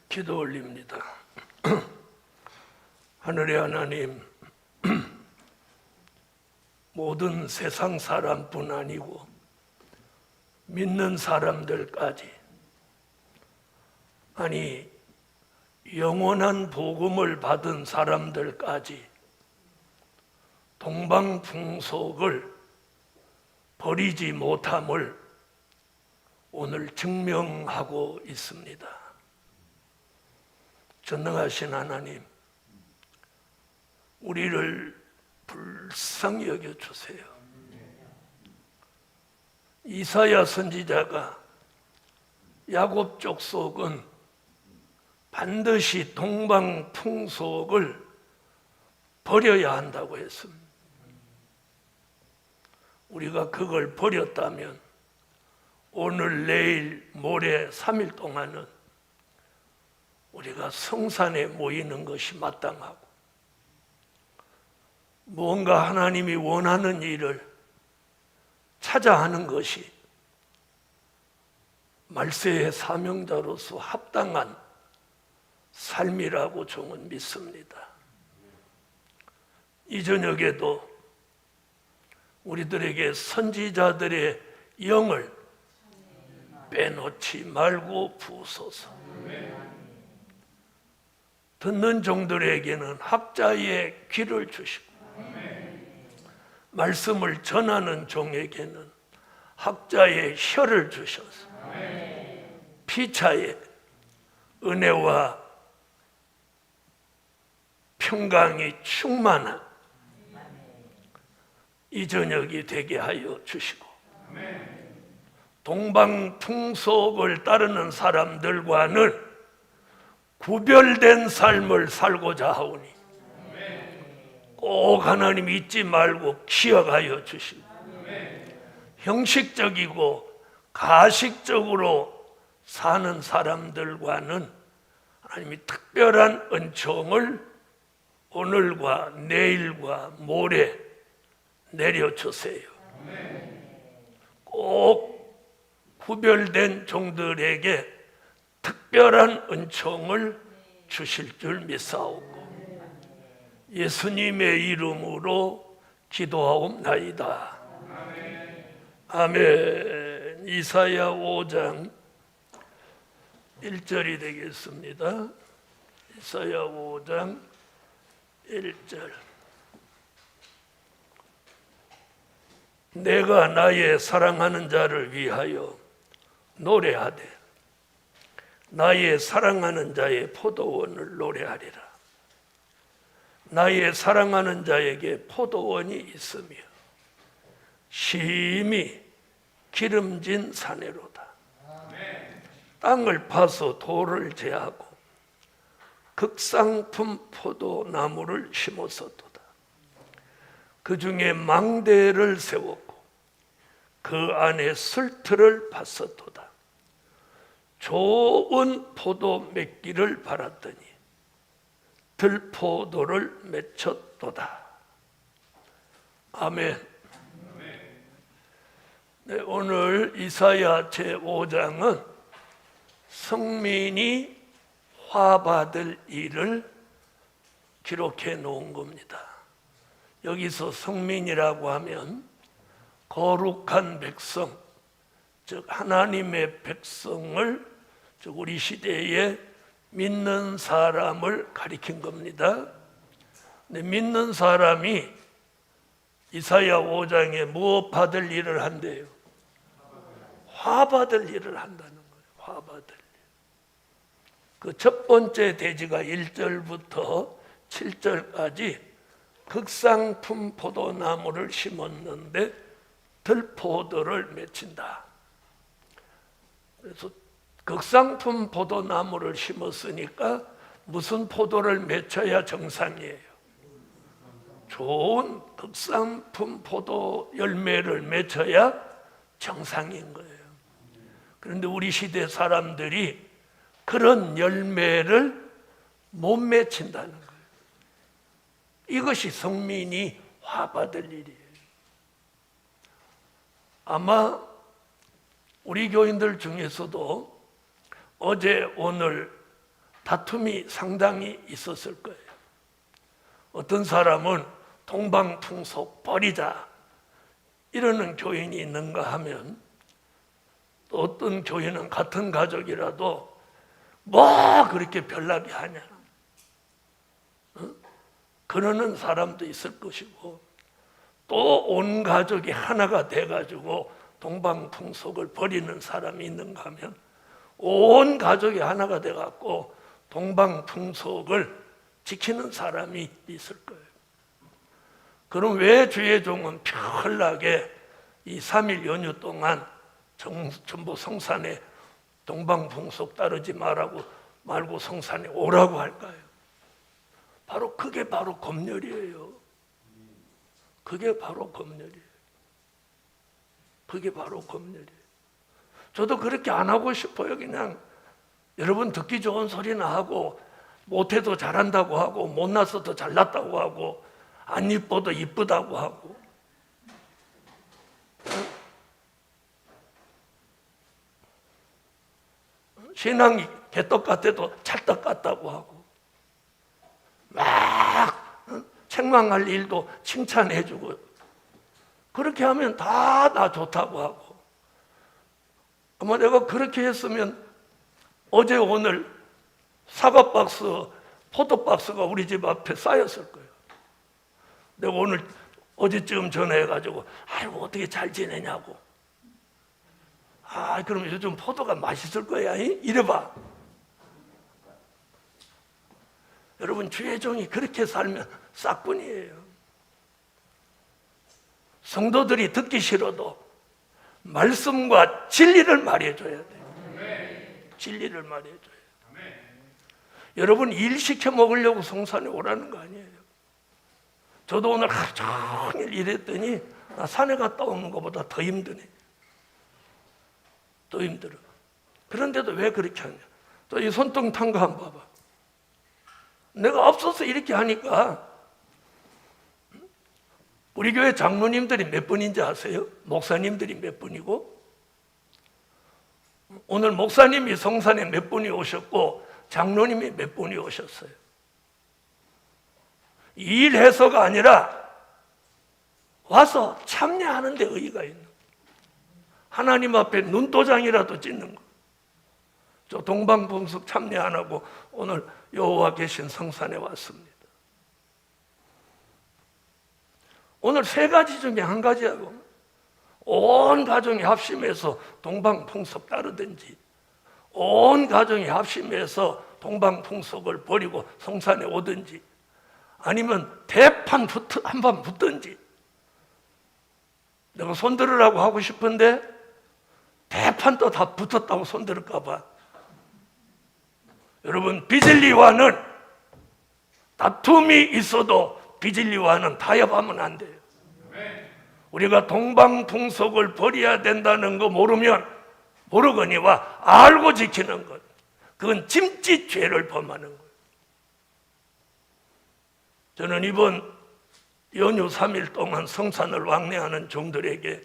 기도 올립니다. 하늘의 하나님, 모든 세상 사람뿐 아니고 믿는 사람들까지, 아니 영원한 복음을 받은 사람들까지 동방풍속을 버리지 못함을 오늘 증명하고 있습니다. 전능하신 하나님, 우리를 불쌍히 여겨주세요. 이사야 선지자가 야곱 족속은 반드시 동방풍속을 버려야 한다고 했습니다. 우리가 그걸 버렸다면 오늘, 내일, 모레 3일 동안은 우리가 성산에 모이는 것이 마땅하고, 무언가 하나님이 원하는 일을 찾아 하는 것이 말세의 사명자로서 합당한 삶이라고 저는 믿습니다. 이 저녁에도 우리들에게 선지자들의 영을 빼놓지 말고 부으소서. 듣는 종들에게는 학자의 귀를 주시고, 말씀을 전하는 종에게는 학자의 혀를 주셔서 피차에 은혜와 평강이 충만한 이 저녁이 되게 하여 주시고, 동방풍속을 따르는 사람들과는 구별된 삶을 살고자 하오니 꼭 하나님 잊지 말고 기억하여 주시고, 형식적이고 가식적으로 사는 사람들과는 하나님이 특별한 은총을 오늘과 내일과 모레 내려주세요. 꼭 구별된 종들에게 특별한 은총을 주실 줄 믿사오고, 예수님의 이름으로 기도하옵나이다. 아멘. 이사야 5장 1절이 되겠습니다. 이사야 5장 1절. 내가 나의 사랑하는 자를 위하여 노래하되 나의 사랑하는 자의 포도원을 노래하리라. 나의 사랑하는 자에게 포도원이 있으며 심히 기름진 사내로다. 땅을 파서 돌을 제하고 극상품 포도나무를 심었었도다. 그 중에 망대를 세웠고 그 안에 술틀을 팠었도다. 좋은 포도 맺기를 바랐더니 들포도를 맺혔도다. 아멘. 네, 오늘 이사야 제5장은 성민이 화받을 일을 기록해 놓은 겁니다. 여기서 성민이라고 하면 거룩한 백성, 즉 하나님의 백성을, 즉 우리 시대에 믿는 사람을 가리킨 겁니다. 근데 믿는 사람이 이사야 5장에 무엇 받을 일을 한대요? 화받을 일을 한다는 거예요. 화받을 일. 그 첫 번째 대지가 1절부터 7절까지 극상품 포도나무를 심었는데 들포도를 맺힌다. 그래서 극상품 포도나무를 심었으니까 무슨 포도를 맺혀야 정상이에요? 좋은 극상품 포도 열매를 맺혀야 정상인 거예요. 그런데 우리 시대 사람들이 그런 열매를 못 맺힌다는 거예요. 이것이 성민이 화받을 일이에요. 아마 우리 교인들 중에서도 어제 오늘 다툼이 상당히 있었을 거예요. 어떤 사람은 동방풍속 버리자 이러는 교인이 있는가 하면, 또 어떤 교인은 같은 가족이라도 뭐 그렇게 별나게 하냐 그러는 사람도 있을 것이고, 또 온 가족이 하나가 돼가지고 동방풍속을 버리는 사람이 있는가 하면, 온 가족이 하나가 돼갖고 동방풍속을 지키는 사람이 있을 거예요. 그럼 왜 주의 종은 편하게 이 3일 연휴 동안 전부 성산에 동방풍속 따르지 말고 성산에 오라고 할까요? 그게 바로 검열이에요. 그게 바로 검열이에요. 그게 바로 검열이에요. 저도 그렇게 안 하고 싶어요. 그냥 여러분 듣기 좋은 소리나 하고, 못해도 잘한다고 하고, 못났어도 잘났다고 하고, 안 이뻐도 이쁘다고 하고, 신앙이 개떡 같아도 찰떡 같다고 하고, 막 책망할 일도 칭찬해주고, 그렇게 하면 다 나 좋다고 하고. 아마 내가 그렇게 했으면 어제 오늘 사과박스, 포도박스가 우리 집 앞에 쌓였을 거예요. 내가 어제쯤 전화해가지고 아이고 어떻게 잘 지내냐고. 그럼 요즘 포도가 맛있을 거야 이래봐. 여러분, 주의 종이 그렇게 살면 싹뿐이에요. 성도들이 듣기 싫어도 말씀과 진리를 말해줘야 돼요. 진리를 말해줘야 돼요. 여러분, 일 시켜 먹으려고 성산에 오라는 거 아니에요. 저도 오늘 하루 종일 일했더니 나 산에 갔다 오는 것보다 더 힘드네. 더 힘들어. 그런데도 왜 그렇게 하냐. 또 이 손등 탄 거 한번 봐봐. 내가 없어서 이렇게 하니까. 우리 교회 장로님들이 몇 분인지 아세요? 목사님들이 몇 분이고, 오늘 목사님이 성산에 몇 분이 오셨고 장로님이 몇 분이 오셨어요. 일해서가 아니라 와서 참여하는 데 의의가 있는 거예요. 하나님 앞에 눈도장이라도 찍는 거. 저 동방풍속 참여 안 하고 오늘 여호와 계신 성산에 왔습니다. 오늘 세 가지 중에 한 가지하고, 온 가정이 합심해서 동방풍속 따르든지, 온 가정이 합심해서 동방풍속을 버리고 성산에 오든지, 아니면 대판 한판 붙든지. 내가 손들으라고 하고 싶은데 대판도 다 붙었다고 손들을까 봐. 여러분, 비질리와는 다툼이 있어도 비질리와는 타협하면 안 돼요. 우리가 동방풍속을 버려야 된다는 거 모르거니와 알고 지키는 것, 그건 짐짓죄를 범하는 거예요. 저는 이번 연휴 3일 동안 성산을 왕래하는 종들에게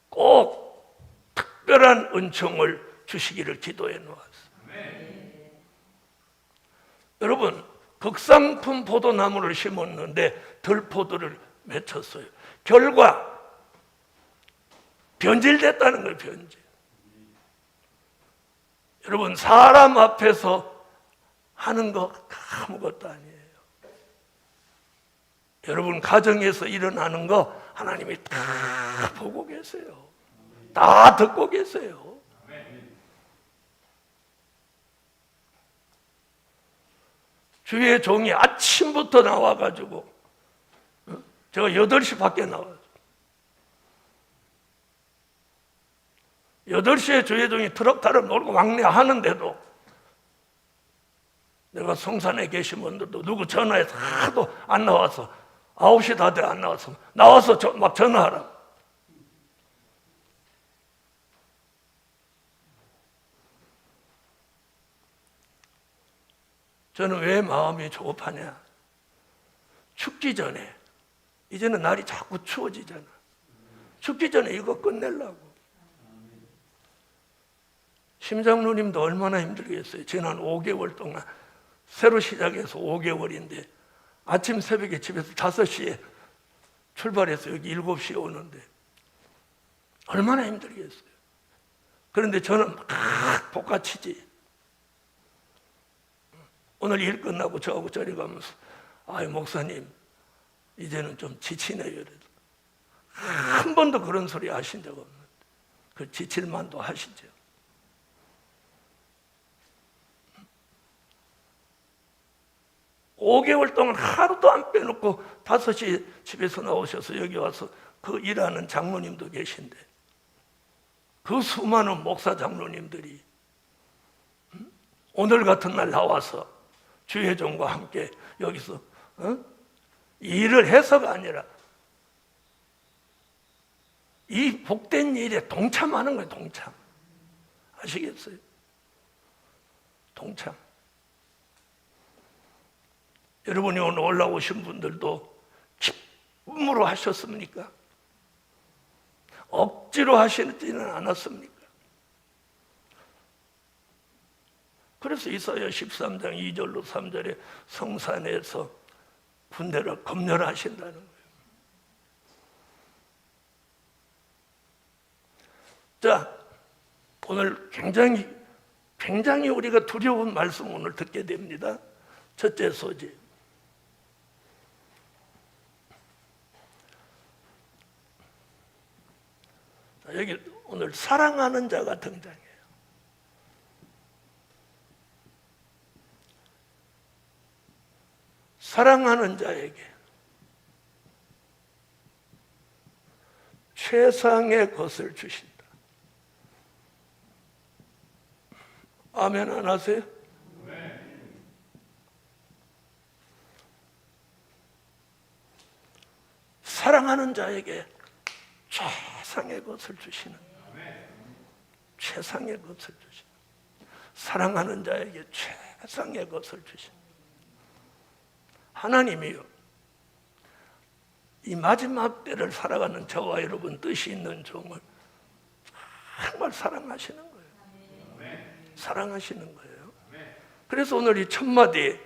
꼭 특별한 은총을 주시기를 기도해 놓았어요. 여러분, 극상품 포도나무를 심었는데 들포도를 맺혔어요. 결과 변질됐다는 거예요. 변질. 여러분, 사람 앞에서 하는 거 아무것도 아니에요. 여러분, 가정에서 일어나는 거 하나님이 다 보고 계세요. 다 듣고 계세요. 주의 종이 아침부터 나와가지고, 제가 8시 밖에 나와요. 8시에 주의 종이 트럭 타러 놀고 왕래하는데도 내가 성산에 계신 분들도 누구 전화해서 하도 안 나와서 9시 다 돼 안 나와서 막 전화하라. 저는 왜 마음이 조급하냐? 춥기 전에, 이제는 날이 자꾸 추워지잖아. 춥기 전에 이거 끝내려고. 심장로님도 얼마나 힘들겠어요. 지난 5개월 동안 새로 시작해서 5개월인데 아침 새벽에 집에서 5시에 출발해서 여기 7시에 오는데 얼마나 힘들겠어요. 그런데 저는 막 복가치지. 오늘 일 끝나고 저하고 저리 가면서 아유 목사님 이제는 좀 지치네요. 그래도 한 번도 그런 소리 하신 적 없는데 그 지칠만도 하시죠. 오 5개월 동안 하루도 안 빼놓고 5시에 집에서 나오셔서 여기 와서 그 일하는 장로님도 계신데 그 수많은 목사 장로님들이 오늘 같은 날 나와서 주회종과 함께 여기서 일을 해서가 아니라 이 복된 일에 동참하는 거예요. 동참. 아시겠어요? 동참. 여러분이 오늘 올라오신 분들도 기쁨으로 하셨습니까? 억지로 하시지는 않았습니까? 그래서 이사야 13장 2절로 3절에 성산에서 군대를 검열하신다는 거예요. 자, 오늘 굉장히 우리가 두려운 말씀 오늘 듣게 됩니다. 첫째 소재. 자, 여기 오늘 사랑하는 자가 등장해요. 사랑하는 자에게 최상의 것을 주신다. 아멘 안 하세요? 사랑하는 자에게 최상의 것을 주시는, 최상의 것을 주시는, 사랑하는 자에게 최상의 것을 주시는 하나님이요, 이 마지막 때를 살아가는 저와 여러분 뜻이 있는 종을 정말 사랑하시는 거예요. 사랑하시는 거예요. 그래서 오늘 이 첫 마디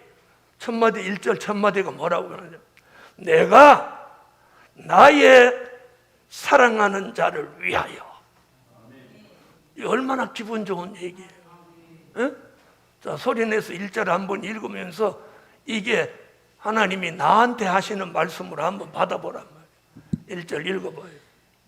1절 첫 마디가 뭐라고 하느냐, 내가 나의 사랑하는 자를 위하여. 이 얼마나 기분 좋은 얘기예요. 에? 자, 소리내서 1절 한번 읽으면서 이게 하나님이 나한테 하시는 말씀으로 한번 받아보란 말이에요. 1절 읽어봐요.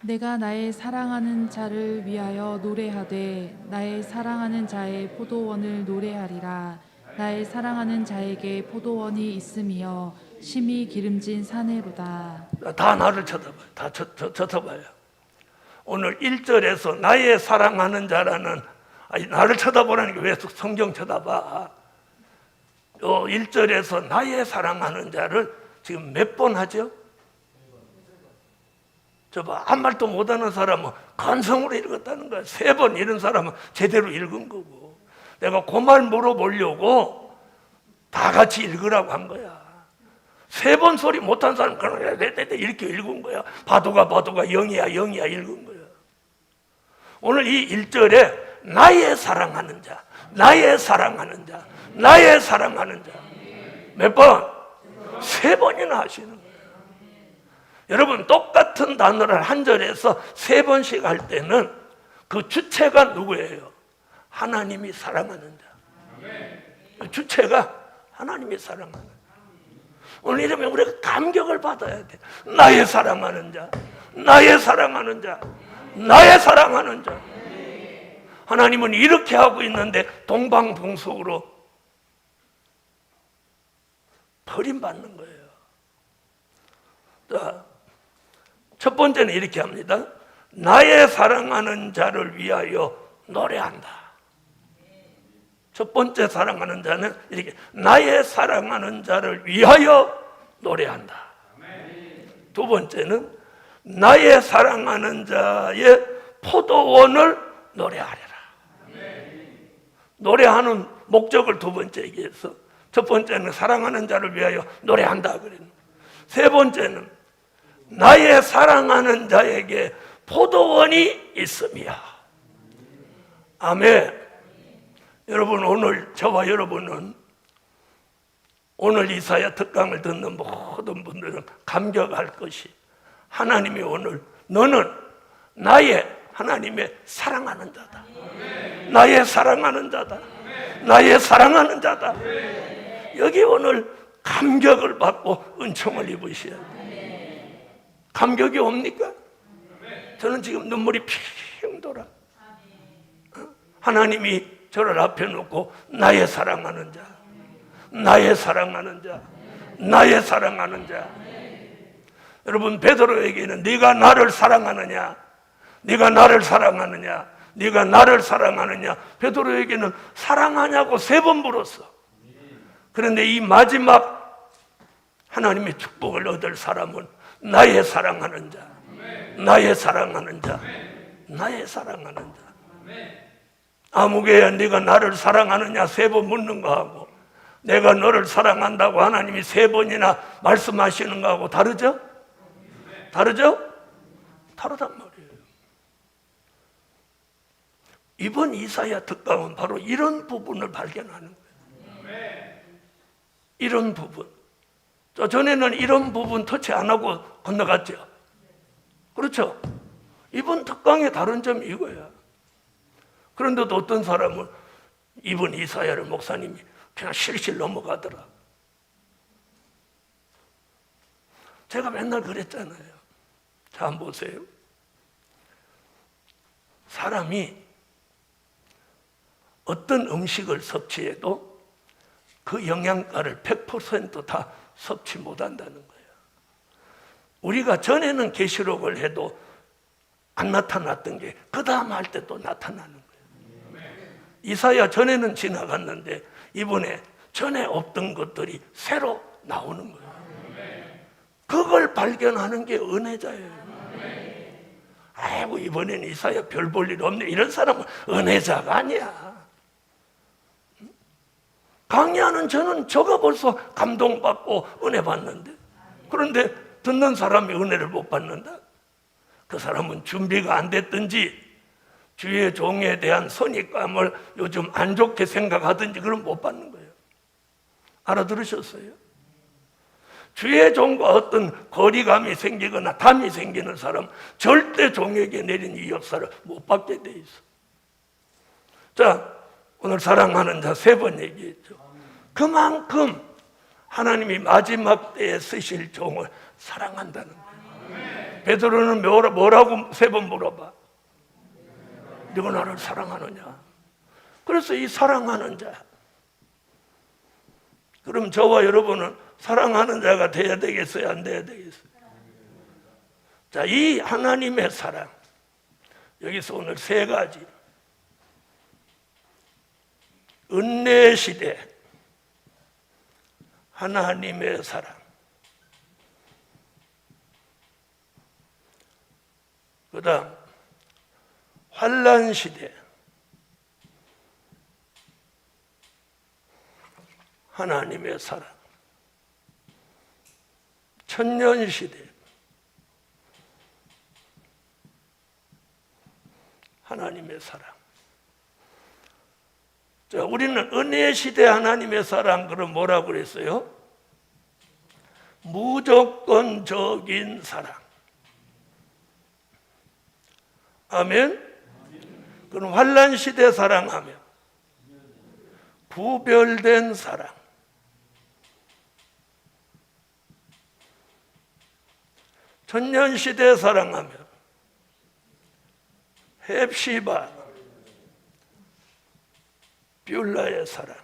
내가 나의 사랑하는 자를 위하여 노래하되 나의 사랑하는 자의 포도원을 노래하리라. 나의 사랑하는 자에게 포도원이 있음이여 심히 기름진 사내로다. 다 나를 쳐다봐요. 다 쳐다봐요. 오늘 1절에서 나의 사랑하는 자라는, 아니, 나를 쳐다보라는 게 왜 성경 쳐다봐? 1절에서 나의 사랑하는 자를 지금 몇 번 하죠? 저봐, 한 말도 못하는 사람은 간성으로 읽었다는 거야. 3번 이런 사람은 제대로 읽은 거고, 내가 그 말 물어보려고 다 같이 읽으라고 한 거야. 3번 소리 못한 사람 그냥 이렇게 읽은 거야. 바도가 0이야 읽은 거야. 오늘 이 1절에 나의 사랑하는 자, 나의 사랑하는 자, 나의 사랑하는 자 몇 번? 3번이나 하시는 거예요. 여러분, 똑같은 단어를 한 절에서 3번씩 할 때는 그 주체가 누구예요? 하나님이 사랑하는 자. 주체가 하나님이 사랑하는 자. 오늘 이러면 우리가 감격을 받아야 돼. 나의 사랑하는 자, 나의 사랑하는 자, 나의 사랑하는 자. 하나님은 이렇게 하고 있는데 동방봉속으로 버림받는 거예요. 자, 첫 번째는 이렇게 합니다. 나의 사랑하는 자를 위하여 노래한다. 첫 번째 사랑하는 자는 이렇게 나의 사랑하는 자를 위하여 노래한다. 두 번째는 나의 사랑하는 자의 포도원을 노래하리라. 노래하는 목적을 두 번째 얘기해서, 첫 번째는 사랑하는 자를 위하여 노래한다 그랬는데, 세 번째는 나의 사랑하는 자에게 포도원이 있음이야. 아멘. 여러분, 오늘 저와 여러분은 오늘 이사야 특강을 듣는 모든 분들은 감격할 것이, 하나님이 오늘 너는 나의 하나님의 사랑하는 자다. 나의 사랑하는 자다. 나의 사랑하는 자다. 여기 오늘 감격을 받고 은총을 입으셔야 돼요. 감격이 옵니까? 저는 지금 눈물이 핑 돌아. 하나님이 저를 앞에 놓고 나의 사랑하는 자, 나의 사랑하는 자, 나의 사랑하는 자. 여러분, 베드로에게는 네가 나를 사랑하느냐, 네가 나를 사랑하느냐, 네가 나를 사랑하느냐, 베드로에게는 사랑하냐고 3번 물었어. 그런데 이 마지막 하나님의 축복을 얻을 사람은 나의 사랑하는 자, 나의 사랑하는 자, 나의 사랑하는 자. 아무개야 네가 나를 사랑하느냐 3번 묻는 거하고 내가 너를 사랑한다고 하나님이 3번이나 말씀하시는 거하고 다르죠? 다르죠? 다르단 말이에요. 이번 이사야 특강은 바로 이런 부분을 발견하는 거예요. 이런 부분. 전에는 이런 부분 터치 안 하고 건너갔죠. 그렇죠? 이번 특강의 다른 점이 이거야. 그런데도 어떤 사람은 이번 이사야를 목사님이 그냥 실실 넘어가더라. 제가 맨날 그랬잖아요. 자, 한번 보세요. 사람이 어떤 음식을 섭취해도 그 영양가를 100% 다 섭취 못한다는 거예요. 우리가 전에는 계시록을 해도 안 나타났던 게 그 다음 할 때 또 나타나는 거예요. 이사야 전에는 지나갔는데 이번에 전에 없던 것들이 새로 나오는 거예요. 그걸 발견하는 게 은혜자예요. 아이고, 이번에는 이사야 별 볼 일 없네, 이런 사람은 은혜자가 아니야. 강의하는 저는 저가 벌써 감동받고 은혜 받는데, 그런데 듣는 사람이 은혜를 못 받는다? 그 사람은 준비가 안 됐든지 주의 종에 대한 선입감을 요즘 안 좋게 생각하든지 그럼 못 받는 거예요. 알아들으셨어요? 주의 종과 어떤 거리감이 생기거나 담이 생기는 사람 절대 종에게 내린 이 역사를 못 받게 돼 있어. 자, 오늘 사랑하는 자 3번 얘기했죠. 그만큼 하나님이 마지막 때에 쓰실 종을 사랑한다는 거예요. 베드로는 뭐라고 3번 물어봐? 네가 나를 사랑하느냐? 그래서 이 사랑하는 자, 그럼 저와 여러분은 사랑하는 자가 돼야 되겠어요? 안 돼야 되겠어요? 자, 이 하나님의 사랑, 여기서 오늘 3가지. 은혜 시대 하나님의 사랑, 그 다음 환난 시대 하나님의 사랑, 천년 시대 하나님의 사랑. 자, 우리는 은혜 시대 하나님의 사랑, 그럼 뭐라고 그랬어요? 무조건적인 사랑. 아멘. 그럼 환난 시대 사랑하면 구별된 사랑. 천년 시대 사랑하면 헵시바 뷸라의 사랑.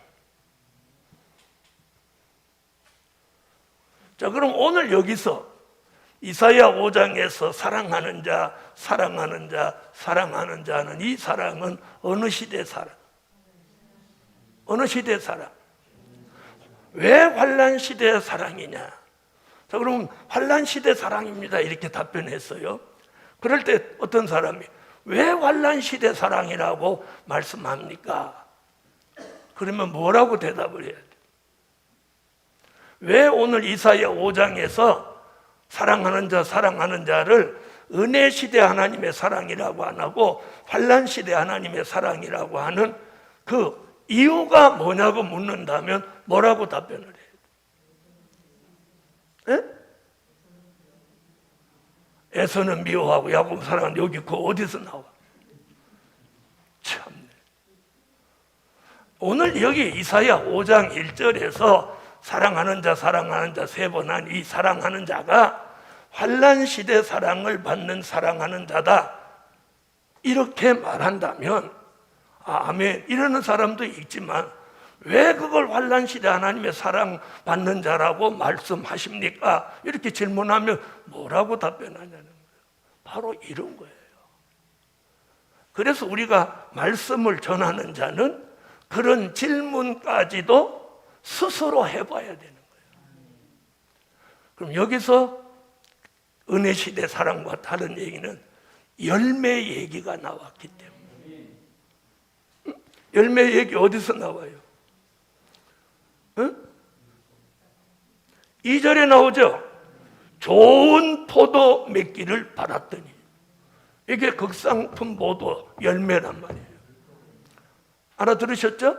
자, 그럼 오늘 여기서 이사야 5장에서 사랑하는 자, 사랑하는 자, 사랑하는 자는 이 사랑은 어느 시대 사랑? 어느 시대 사랑? 왜 환난 시대 사랑이냐? 자, 그럼 환난 시대 사랑입니다, 이렇게 답변했어요. 그럴 때 어떤 사람이 왜 환난 시대 사랑이라고 말씀합니까? 그러면 뭐라고 대답을 해야 돼? 왜 오늘 이사야 5장에서 사랑하는 자, 사랑하는 자를 은혜 시대 하나님의 사랑이라고 안 하고 환난 시대 하나님의 사랑이라고 하는 그 이유가 뭐냐고 묻는다면 뭐라고 답변을 해요? 예? 에서는 미워하고 야곱 사랑하는 여기 그 어디서 나와? 참네. 오늘 여기 이사야 5장 1절에서 사랑하는 자 세 번 한 이 사랑하는 자가 환난 시대 사랑을 받는 사랑하는 자다 이렇게 말한다면 아멘 이러는 사람도 있지만 왜 그걸 환난 시대 하나님의 사랑받는 자라고 말씀하십니까? 이렇게 질문하면 뭐라고 답변하냐는 거예요. 바로 이런 거예요. 그래서 우리가 말씀을 전하는 자는 그런 질문까지도 스스로 해봐야 되는 거예요. 그럼 여기서 은혜 시대 사랑과 다른 얘기는 열매 얘기가 나왔기 때문에. 열매 얘기 어디서 나와요? 2절에 나오죠. 좋은 포도 맺기를 바랐더니. 이게 극상품 모두 열매란 말이에요. 알아들으셨죠?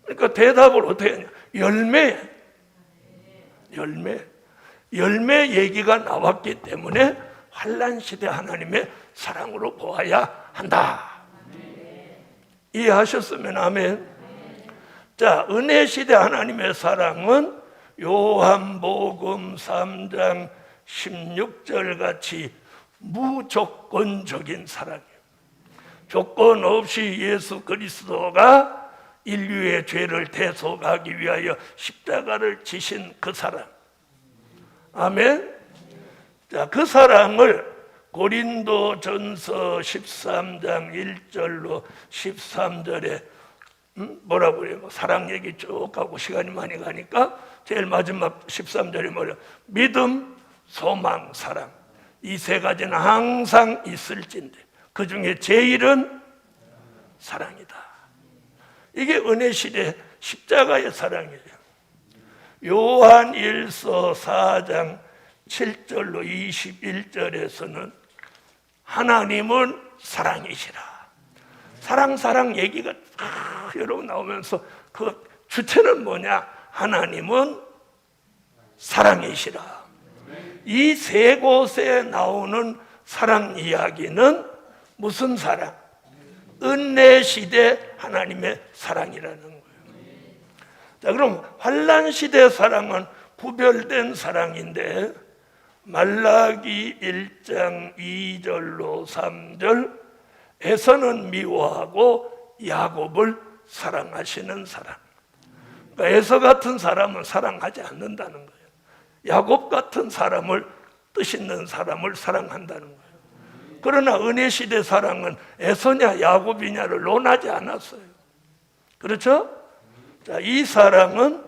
그러니까 대답을 어떻게 하냐? 열매 얘기가 나왔기 때문에 환난 시대 하나님의 사랑으로 보아야 한다. 이해하셨으면 아멘. 자, 은혜 시대 하나님의 사랑은 요한복음 3장 16절 같이 무조건적인 사랑이에요. 조건 없이 예수 그리스도가 인류의 죄를 대속하기 위하여 십자가를 지신 그 사랑. 아멘. 자, 그 사랑을 고린도전서 13장 1절로 13절에 뭐라고 그래요? 사랑 얘기 쭉 하고 시간이 많이 가니까 제일 마지막 13절에 뭐래요? 믿음, 소망, 사랑. 이 세 가지는 항상 있을진데 그 중에 제일은 사랑이다. 이게 은혜 시대 십자가의 사랑이에요. 요한 1서 4장 7절로 21절에서는 하나님은 사랑이시라. 사랑 얘기가 여러분 나오면서 그 주체는 뭐냐? 하나님은 사랑이시라. 이 세 곳에 나오는 사랑 이야기는 무슨 사랑? 은혜 시대 하나님의 사랑이라는 거예요. 자, 그럼 환난 시대 사랑은 구별된 사랑인데 말라기 1장 2절로 3절 에서는 미워하고 야곱을 사랑하시는 사랑. 그러니까 에서 같은 사람은 사랑하지 않는다는 거예요. 야곱 같은 사람을 뜻 있는 사람을 사랑한다는 거예요. 그러나 은혜 시대 사랑은 에서냐 야곱이냐를 논하지 않았어요. 그렇죠? 자, 이 사랑은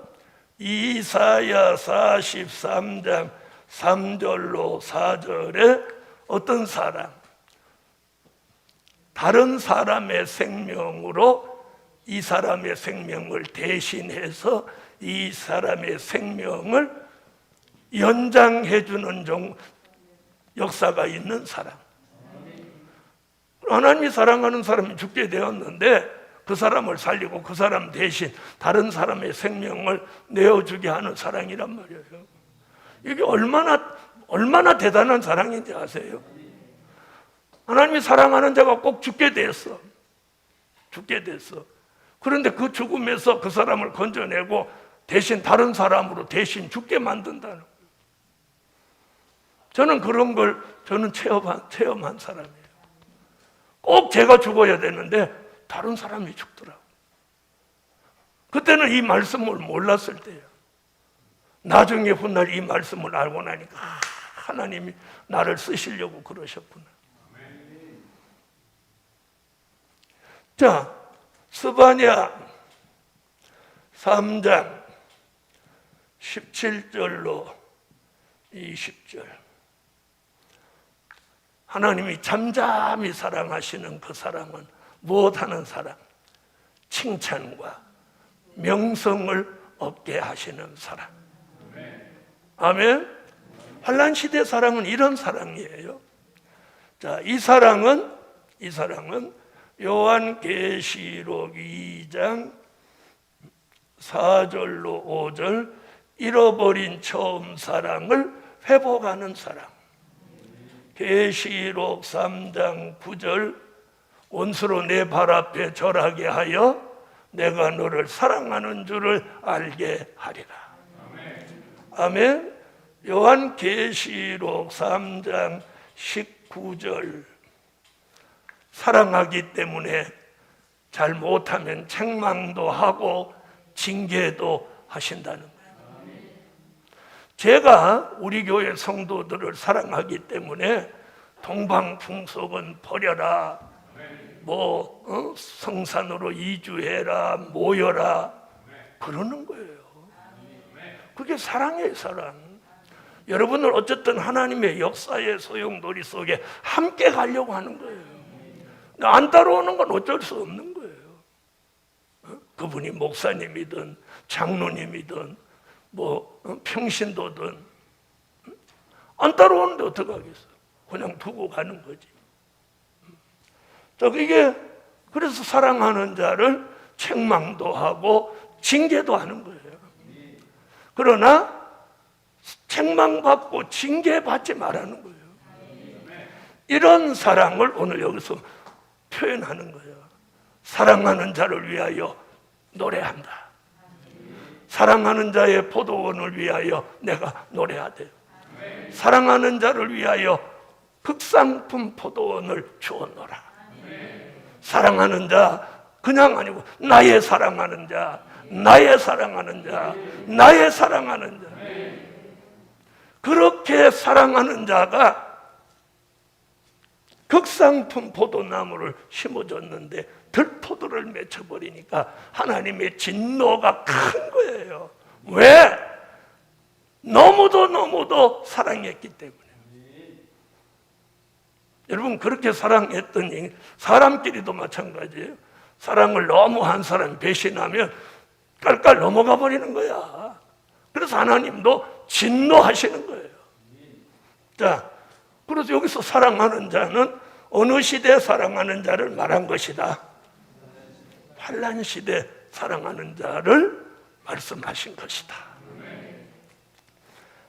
이사야 43장 3절로 4절에 어떤 사랑? 다른 사람의 생명으로 이 사람의 생명을 대신해서 이 사람의 생명을 연장해 주는 역사가 있는 사랑. 하나님이 사랑하는 사람이 죽게 되었는데 그 사람을 살리고 그 사람 대신 다른 사람의 생명을 내어주게 하는 사랑이란 말이에요. 이게 얼마나 대단한 사랑인지 아세요? 하나님이 사랑하는 자가 꼭 죽게 됐어. 그런데 그 죽음에서 그 사람을 건져내고 대신 다른 사람으로 대신 죽게 만든다는 거예요. 저는 그런 걸 체험한 사람이에요. 꼭 제가 죽어야 되는데 다른 사람이 죽더라고요. 그때는 이 말씀을 몰랐을 때예요. 나중에 훗날 이 말씀을 알고 나니까 하나님이 나를 쓰시려고 그러셨구나. 자, 스바냐 3장 17절로 20절. 하나님이 잠잠히 사랑하시는 그 사랑은 무엇하는 사랑? 칭찬과 명성을 얻게 하시는 사랑. 아멘. 환난 시대 사랑은 이런 사랑이에요. 자, 이 사랑은 요한계시록 2장 4절로 5절, 잃어버린 처음 사랑을 회복하는 사랑. 계시록 3장 9절, 온수로 내 발 앞에 절하게 하여 내가 너를 사랑하는 줄을 알게 하리라. 아멘. 요한계시록 3장 19절, 사랑하기 때문에 잘 못하면 책망도 하고 징계도 하신다는 거예요. 제가 우리 교회 성도들을 사랑하기 때문에 동방풍속은 버려라, 성산으로 이주해라, 모여라 그러는 거예요. 그게 사랑이에요, 사랑. 여러분을 어쨌든 하나님의 역사의 소용돌이 속에 함께 가려고 하는 거예요. 안 따라오는 건 어쩔 수 없는 거예요. 그분이 목사님이든 장로님이든 평신도든 안 따라오는데 어떡하겠어. 그냥 두고 가는 거지. 이게 그래서 사랑하는 자를 책망도 하고 징계도 하는 거예요. 그러나 책망받고 징계받지 말라는 거예요. 이런 사랑을 오늘 여기서 표현하는 거예요. 사랑하는 자를 위하여 노래한다. 사랑하는 자의 포도원을 위하여 내가 노래하되, 사랑하는 자를 위하여 극상품 포도원을 주었노라. 사랑하는 자 그냥 아니고 나의 사랑하는 자, 나의 사랑하는 자, 나의 사랑하는 자. 그렇게 사랑하는 자가 극상품 포도나무를 심어줬는데 들포도를 맺혀버리니까 하나님의 진노가 큰 거예요. 왜? 너무도 사랑했기 때문에. 여러분, 그렇게 사랑했더니 사람끼리도 마찬가지예요. 사랑을 너무 한 사람이 배신하면 깔깔 넘어가 버리는 거야. 그래서 하나님도 진노하시는 거예요. 자, 그래서 여기서 사랑하는 자는 어느 시대 사랑하는 자를 말한 것이다? 환난 시대 사랑하는 자를 말씀하신 것이다.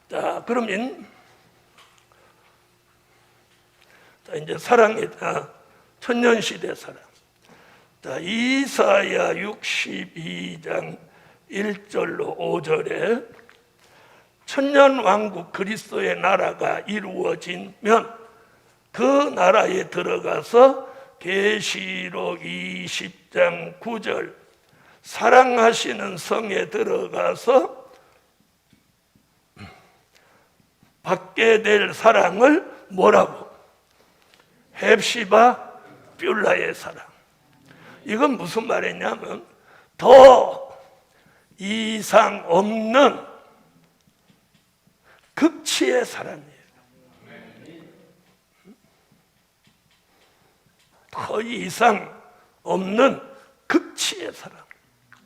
자, 그러면 이제 사랑의 천년 시대 사랑. 자, 이사야 62장 1절로 5절에 천년 왕국 그리스도의 나라가 이루어지면 그 나라에 들어가서 계시록 20장 9절 사랑하시는 성에 들어가서 받게 될 사랑을 뭐라고? 헵시바 뷸라의 사랑. 이건 무슨 말이냐면 더 이상 없는 극치의 사랑이에요. 더 이상 없는 극치의 사랑.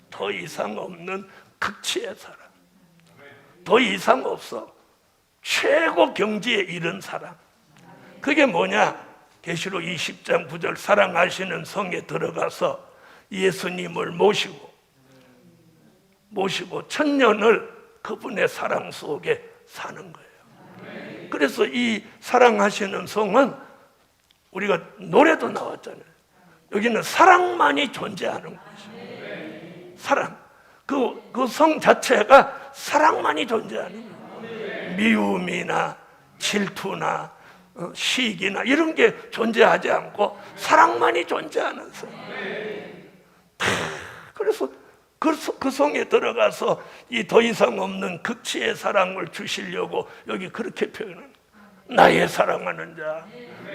더 이상 없는 극치의 사랑. 더 이상 없어. 최고 경지에 이른 사랑. 그게 뭐냐? 계시록 20장 9절 사랑하시는 성에 들어가서 예수님을 모시고 천년을 그분의 사랑 속에 사는 거예요. 그래서 이 사랑하시는 성은 우리가 노래도 나왔잖아요. 여기는 사랑만이 존재하는 곳이에요. 사랑. 그 성 자체가 사랑만이 존재하는 거예요. 미움이나 질투나 시기나 이런 게 존재하지 않고 사랑만이 존재하는 성. 그래서 그 성에 들어가서 이 더 이상 없는 극치의 사랑을 주시려고 여기 그렇게 표현합니다. 나의 사랑하는 자,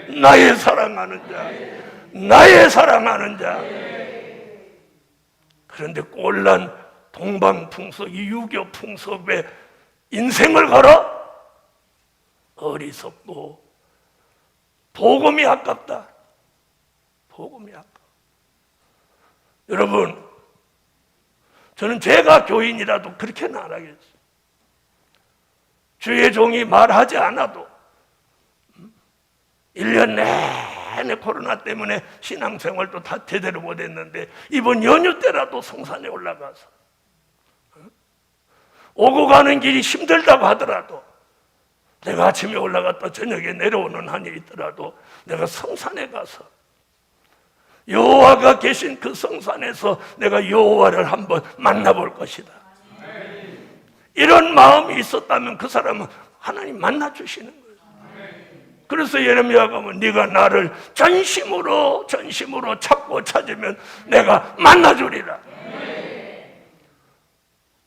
나의 사랑하는 자, 나의 사랑하는 자. 그런데 꼴난 동방풍속, 이 유교 풍속에 인생을 걸어 어리석고 복음이 아깝다. 복음이 아까워. 여러분, 저는 제가 교인이라도 그렇게는 안 하겠어요. 주의 종이 말하지 않아도 1년 내내 코로나 때문에 신앙생활도 다 제대로 못했는데 이번 연휴 때라도 성산에 올라가서 오고 가는 길이 힘들다고 하더라도 내가 아침에 올라갔다 저녁에 내려오는 한이 있더라도 내가 성산에 가서 여호와가 계신 그 성산에서 내가 여호와를 한번 만나볼 것이다. 이런 마음이 있었다면 그 사람은 하나님 만나 주시는 거예요. 그래서 예레미야가 뭐 네가 나를 전심으로 찾고 찾으면 내가 만나 주리라.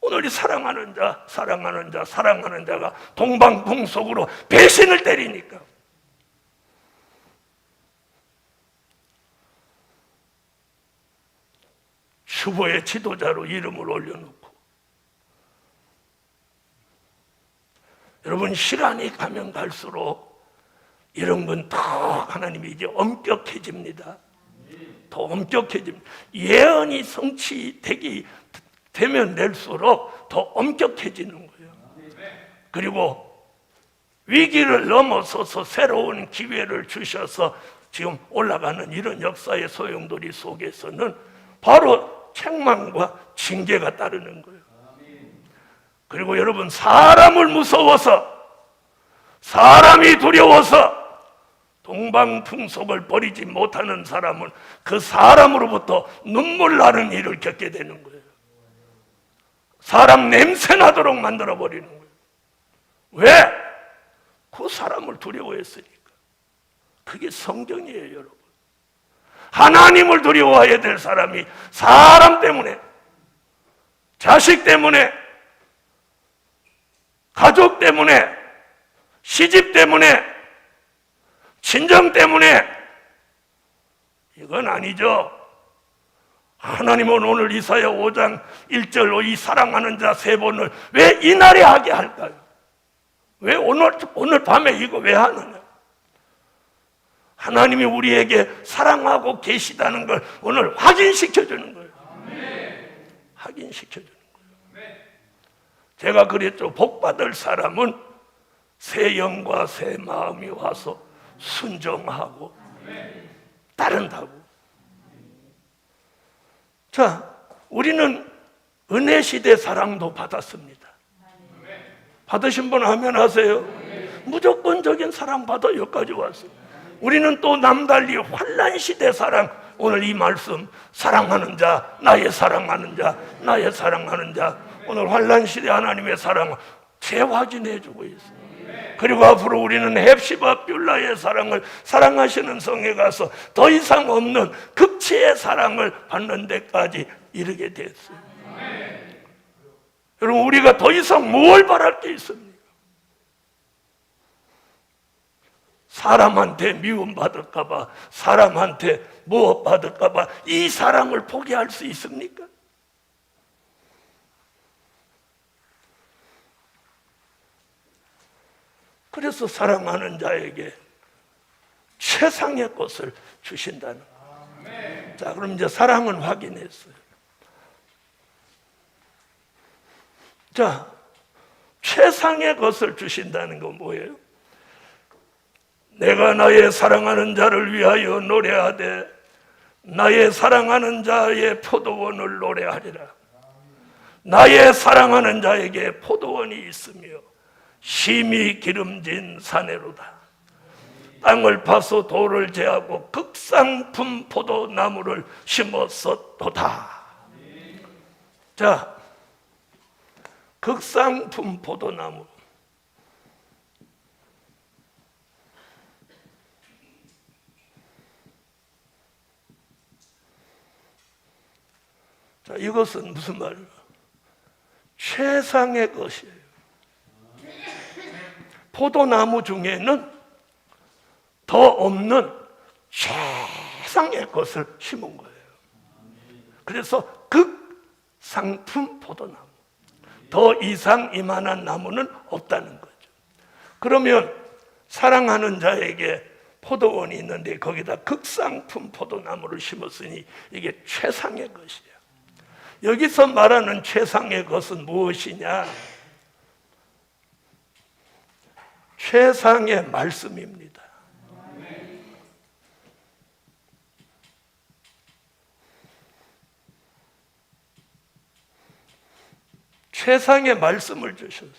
오늘 이 사랑하는 자가 동방풍속으로 배신을 때리니까 주보의 지도자로 이름을 올려놓고 여러분 시간이 가면 갈수록 이런 건 더 하나님이 이제 엄격해집니다. 더 엄격해집니다. 예언이 되면 될수록 더 엄격해지는 거예요. 그리고 위기를 넘어서서 새로운 기회를 주셔서 지금 올라가는 이런 역사의 소용돌이 속에서는 바로 책망과 징계가 따르는 거예요. 그리고 여러분 사람을 무서워서 사람이 두려워서 동방풍속을 버리지 못하는 사람은 그 사람으로부터 눈물 나는 일을 겪게 되는 거예요. 사람 냄새 나도록 만들어 버리는 거예요. 왜? 그 사람을 두려워했으니까. 그게 성경이에요, 여러분. 하나님을 두려워해야 될 사람이 사람 때문에, 자식 때문에, 가족 때문에, 시집 때문에, 친정 때문에 이건 아니죠. 하나님은 오늘 이사야 5장 1절로 이 사랑하는 자 세 번을 왜 이날에 하게 할까요? 왜 오늘 밤에 이거 왜 하느냐? 하나님이 우리에게 사랑하고 계시다는 걸 오늘 확인시켜주는 거예요. 확인시켜주는 거예요. 제가 그랬죠. 복받을 사람은 새 영과 새 마음이 와서 순종하고 따른다고. 자, 우리는 은혜 시대 사랑도 받았습니다. 받으신 분 하면 하세요. 무조건적인 사랑 받아 여기까지 왔어요. 우리는 또 남달리 환난 시대 사랑, 오늘 이 말씀 사랑하는 자, 나의 사랑하는 자, 나의 사랑하는 자, 오늘 환난 시대 하나님의 사랑을 재확인해 주고 있어요. 그리고 앞으로 우리는 헵시바 뷸라의 사랑을 사랑하시는 성에 가서 더 이상 없는 극치의 사랑을 받는 데까지 이르게 됐어요. 여러분, 우리가 더 이상 뭘 바랄 게 있습니까? 사람한테 미움받을까봐, 사람한테 무엇 받을까봐 이 사랑을 포기할 수 있습니까? 그래서 사랑하는 자에게 최상의 것을 주신다는 거예요. 자, 그럼 이제 사랑은 확인했어요. 자, 최상의 것을 주신다는 건 뭐예요? 내가 나의 사랑하는 자를 위하여 노래하되 나의 사랑하는 자의 포도원을 노래하리라. 나의 사랑하는 자에게 포도원이 있으며 심히 기름진 사내로다. 땅을 파서 돌을 제하고 극상품 포도나무를 심었었도다. 자, 극상품 포도나무. 자, 이것은 무슨 말이에요? 최상의 것이에요. 포도나무 중에는 더 없는 최상의 것을 심은 거예요. 그래서 극상품 포도나무. 더 이상 이만한 나무는 없다는 거죠. 그러면 사랑하는 자에게 포도원이 있는데 거기다 극상품 포도나무를 심었으니 이게 최상의 것이에요. 여기서 말하는 최상의 것은 무엇이냐? 최상의 말씀입니다. 최상의 말씀을 주셨습니다.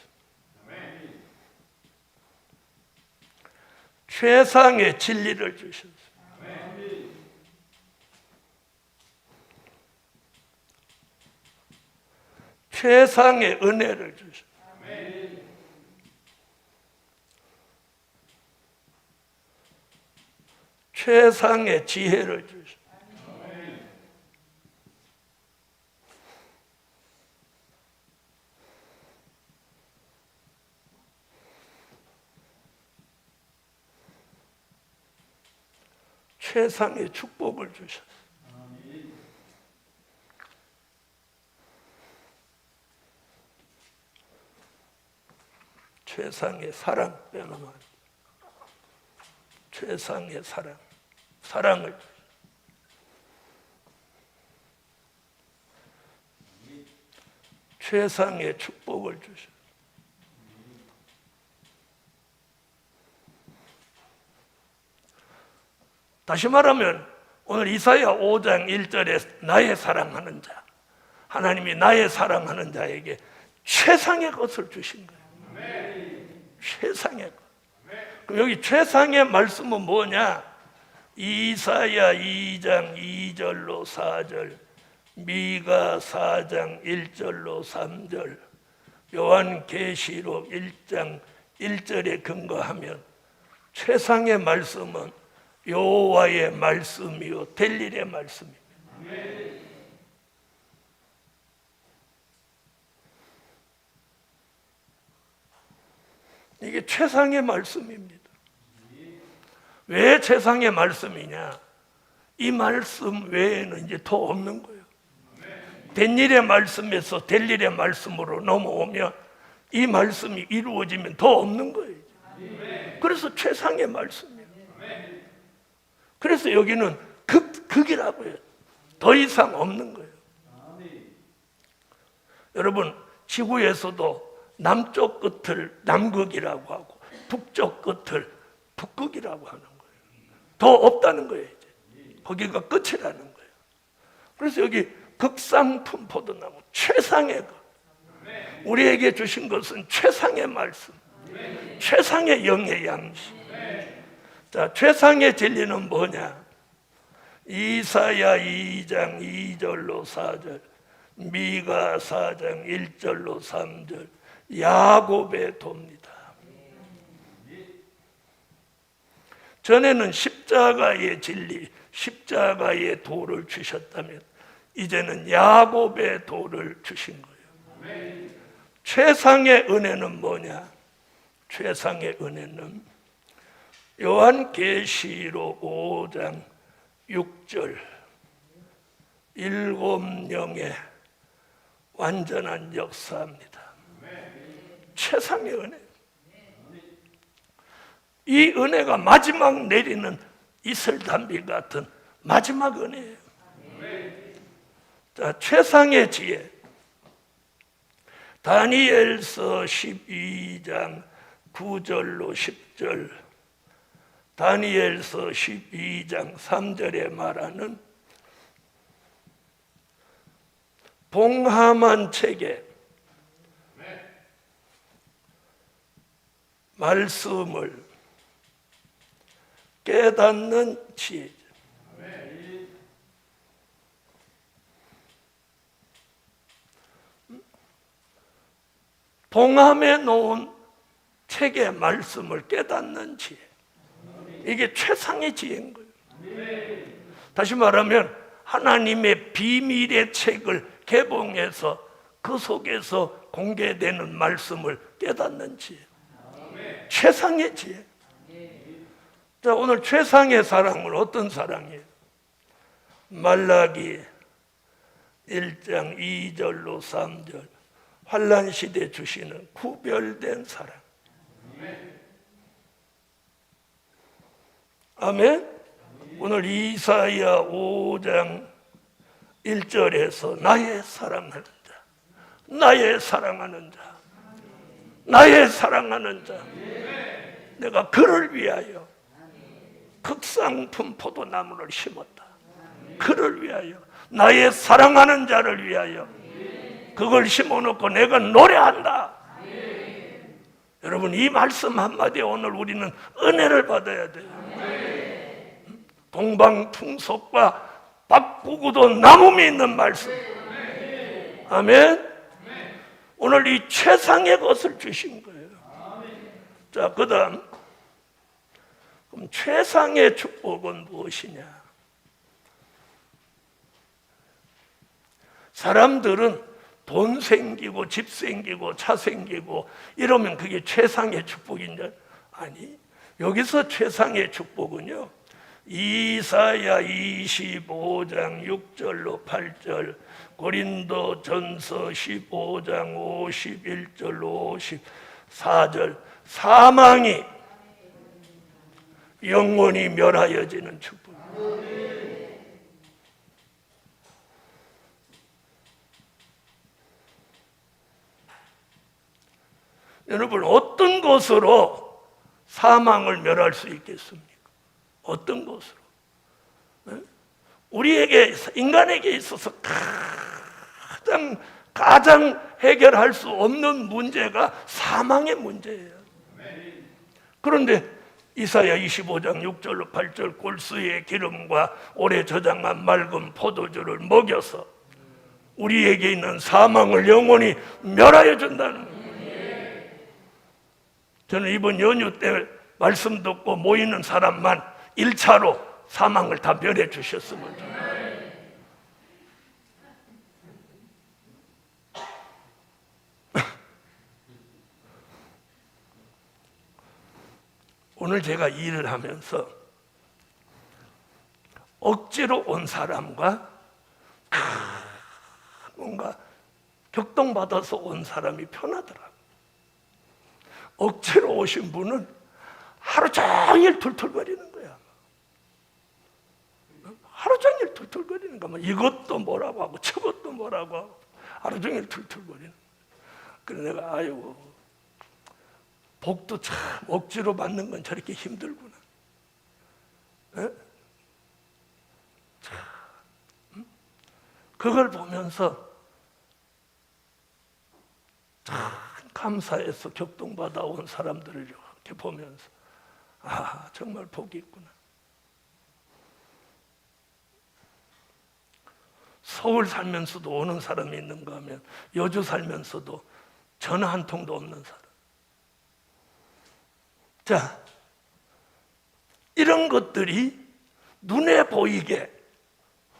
최상의 진리를 주셨습니다. 최상의 은혜를 주셨습니다. 최상의 지혜를 주셨습니다. 최상의 축복을 주셨습니다. 최상의 사랑 빼놓으면 최상의 사랑을 주셨습니다. 최상의 축복을 주셨습니다. 다시 말하면 오늘 이사야 5장 1절에 나의 사랑하는 자, 하나님이 나의 사랑하는 자에게 최상의 것을 주신 거예요. 최상의 것. 그럼 여기 최상의 말씀은 뭐냐? 이사야 2장 2절로 4절, 미가 4장 1절로 3절, 요한계시록 1장 1절에 근거하면 최상의 말씀은 여호와의 말씀이요 될 일의 말씀입니다. 이게 최상의 말씀입니다. 왜 최상의 말씀이냐? 이 말씀 외에는 이제 더 없는 거예요. 된 일의 말씀에서 될 일의 말씀으로 넘어오면 이 말씀이 이루어지면 더 없는 거예요. 그래서 최상의 말씀이에요. 그래서 여기는 극이라고 해요. 더 이상 없는 거예요. 여러분, 지구에서도 남쪽 끝을 남극이라고 하고 북쪽 끝을 북극이라고 하는 거예요. 더 없다는 거예요. 이제. 거기가 끝이라는 거예요. 그래서 여기 극상품 포도나무 최상의 것, 우리에게 주신 것은 최상의 말씀, 최상의 영의 양식. 자, 최상의 진리는 뭐냐? 이사야 2장 2절로 4절, 미가 4장 1절로 3절, 야곱의 도입니다. 전에는 십자가의 진리, 십자가의 도를 주셨다면 이제는 야곱의 도를 주신 거예요. 최상의 은혜는 뭐냐? 최상의 은혜는 요한계시록 5장 6절, 일곱 영의 완전한 역사입니다. 최상의 은혜. 이 은혜가 마지막 내리는 이슬담비 같은 마지막 은혜예요. 자, 최상의 지혜. 다니엘서 12장 9절로 10절, 다니엘서 12장 3절에 말하는 봉함한 책에 말씀을 깨닫는 지혜. 봉함에 놓은 책의 말씀을 깨닫는 지혜. 이게 최상의 지혜인 거예요. 다시 말하면 하나님의 비밀의 책을 개봉해서 그 속에서 공개되는 말씀을 깨닫는 지혜. 최상의 지혜. 자, 오늘 최상의 사랑은 어떤 사랑이에요? 말라기 1장 2절로 3절, 환난 시대 주시는 구별된 사랑. 아멘. 오늘 이사야 5장 1절에서 나의 사랑하는 자, 나의 사랑하는 자, 나의 사랑하는 자, 내가 그를 위하여 극상품 포도나무를 심었다. 그를 위하여, 나의 사랑하는 자를 위하여 그걸 심어놓고 내가 노래한다. 여러분, 이 말씀 한마디에 오늘 우리는 은혜를 받아야 돼요. 동방풍속과 박구구도 나무미 있는 말씀. 아멘. 오늘 이 최상의 것을 주신 거예요. 자, 그 다음, 그럼 최상의 축복은 무엇이냐? 사람들은 돈 생기고 집 생기고 차 생기고 이러면 그게 최상의 축복인지, 아니, 여기서 최상의 축복은요, 이사야 25장 6절로 8절, 고린도 전서 15장 51절로 54절, 사망이 영원히 멸하여지는 축복. 여러분, 어떤 것으로 사망을 멸할 수 있겠습니까? 어떤 것으로? 우리에게, 인간에게 있어서 가장 해결할 수 없는 문제가 사망의 문제예요. 그런데 이사야 25장 6절로 8절, 골수의 기름과 오래 저장한 맑은 포도주를 먹여서 우리에게 있는 사망을 영원히 멸하여 준다는 거예요. 저는 이번 연휴 때 말씀 듣고 모이는 사람만 1차로 사망을 다 멸해 주셨으면 좋겠어요. 오늘 제가 일을 하면서 억지로 온 사람과 뭔가 격동받아서 온 사람이 편하더라고요. 억지로 오신 분은 하루 종일 툴툴거리는 거야. 하루 종일 툴툴거리는 거야. 이것도 뭐라고 하고 저것도 뭐라고 하고 하루 종일 툴툴거리는 거야. 그래서 내가 아이고, 복도 참 억지로 받는 건 저렇게 힘들구나. 그걸 보면서 참 감사해서 격동받아 온 사람들을 이렇게 보면서 아, 정말 복이 있구나. 서울 살면서도 오는 사람이 있는가 하면 여주 살면서도 전화 한 통도 없는 사람. 자, 이런 것들이 눈에 보이게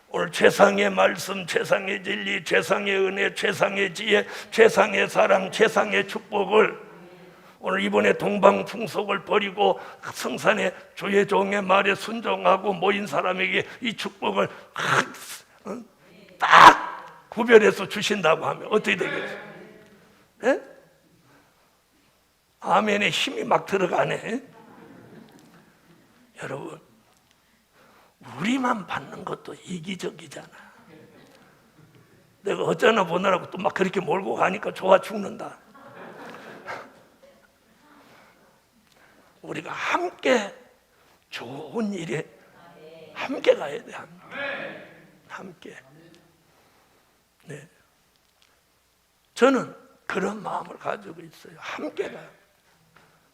오늘 최상의 말씀, 최상의 진리, 최상의 은혜, 최상의 지혜, 최상의 사랑, 최상의 축복을 오늘 이번에 동방풍속을 버리고 성산의 주의 종의 말에 순종하고 모인 사람에게 이 축복을 딱 구별해서 주신다고 하면 어떻게 되겠어요? 네? 아멘에 힘이 막 들어가네. 여러분, 우리만 받는 것도 이기적이잖아. 내가 어쩌나 보느라고 또 막 그렇게 몰고 가니까 좋아 죽는다. 우리가 함께 좋은 일에 함께 가야 돼. 함께. 네. 저는 그런 마음을 가지고 있어요. 함께 가요.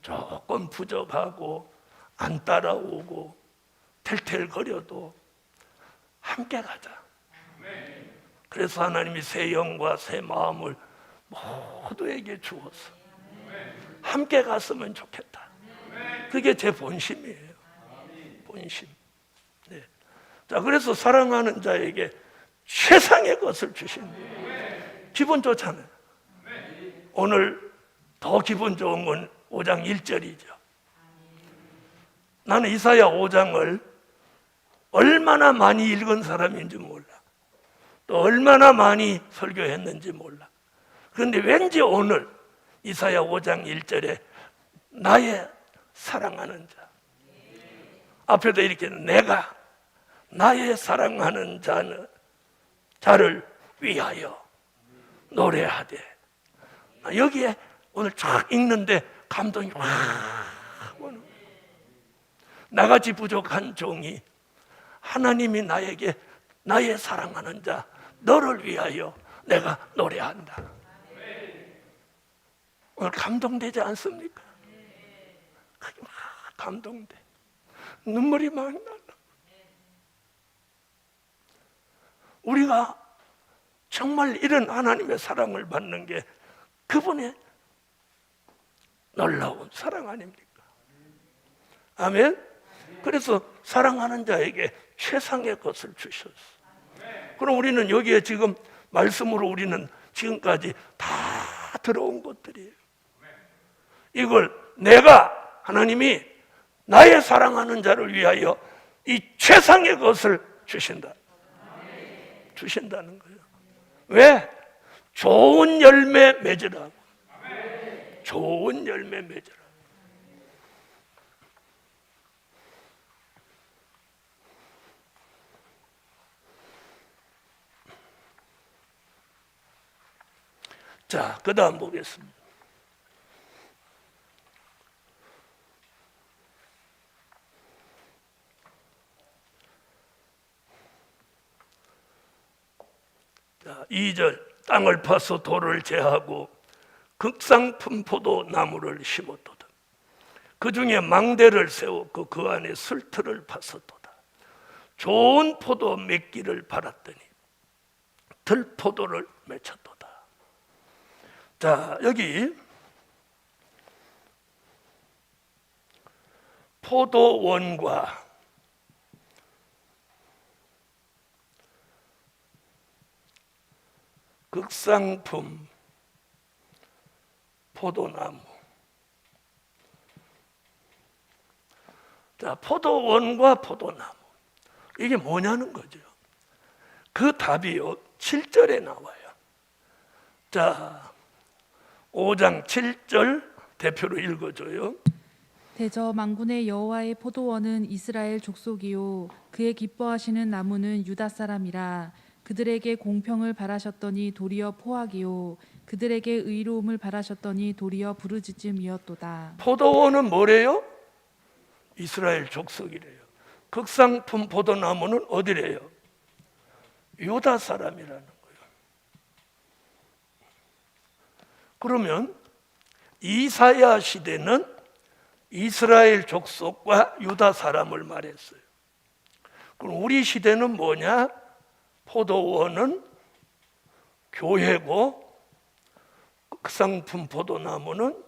조금 부족하고 안 따라오고 텔텔거려도 함께 가자. 그래서 하나님이 새 영과 새 마음을 모두에게 주어서 함께 갔으면 좋겠다. 그게 제 본심이에요. 본심. 네. 자, 그래서 사랑하는 자에게 최상의 것을 주신 거예요. 기분 좋잖아요. 오늘 더 기분 좋은 건 5장 1절이죠. 나는 이사야 5장을 얼마나 많이 읽은 사람인지 몰라. 또 얼마나 많이 설교했는지 몰라. 그런데 왠지 오늘 이사야 5장 1절에 나의 사랑하는 자, 앞에도 이렇게 내가 나의 사랑하는 자를 위하여 노래하되, 여기에 오늘 쫙 읽는데 감동이 확 오는 거예요. 나같이 부족한 종이 하나님이 나에게 나의 사랑하는 자 너를 위하여 내가 노래한다. 오늘 감동되지 않습니까? 막 감동돼. 눈물이 막 나나. 우리가 정말 이런 하나님의 사랑을 받는 게 그분의 놀라운 사랑 아닙니까? 아멘. 그래서 사랑하는 자에게 최상의 것을 주셨어. 그럼 우리는 여기에 지금 말씀으로 우리는 지금까지 다 들어온 것들이에요. 이걸 내가 하나님이 나의 사랑하는 자를 위하여 이 최상의 것을 주신다. 주신다는 거예요. 왜? 좋은 열매 맺으라고. 좋은 열매 맺으라고. 자, 그 다음 보겠습니다. 자, 2절 땅을 파서 돌을 제하고 극상품 포도 나무를 심었도다. 그 중에 망대를 세웠고 그 안에 슬트를 파섰도다. 좋은 포도 맺기를 바랐더니 들포도를 맺혔도다. 자, 여기 포도원과 극상품 포도나무. 자, 포도원과 포도나무. 이게 뭐냐는 거죠. 그 답이요, 7절에 나와요. 자, 5장 7절 대표로 읽어줘요. 대저 만군의 여호와의 포도원은 이스라엘 족속이요 그의 기뻐하시는 나무는 유다 사람이라. 그들에게 공평을 바라셨더니 도리어 포악이요 그들에게 의로움을 바라셨더니 도리어 부르짖음이었도다. 포도원은 뭐래요? 이스라엘 족속이래요. 극상품 포도나무는 어디래요? 유다 사람이라는 거예요. 그러면 이사야 시대는 이스라엘 족속과 유다 사람을 말했어요. 그럼 우리 시대는 뭐냐? 포도원은 교회고 극상품 포도나무는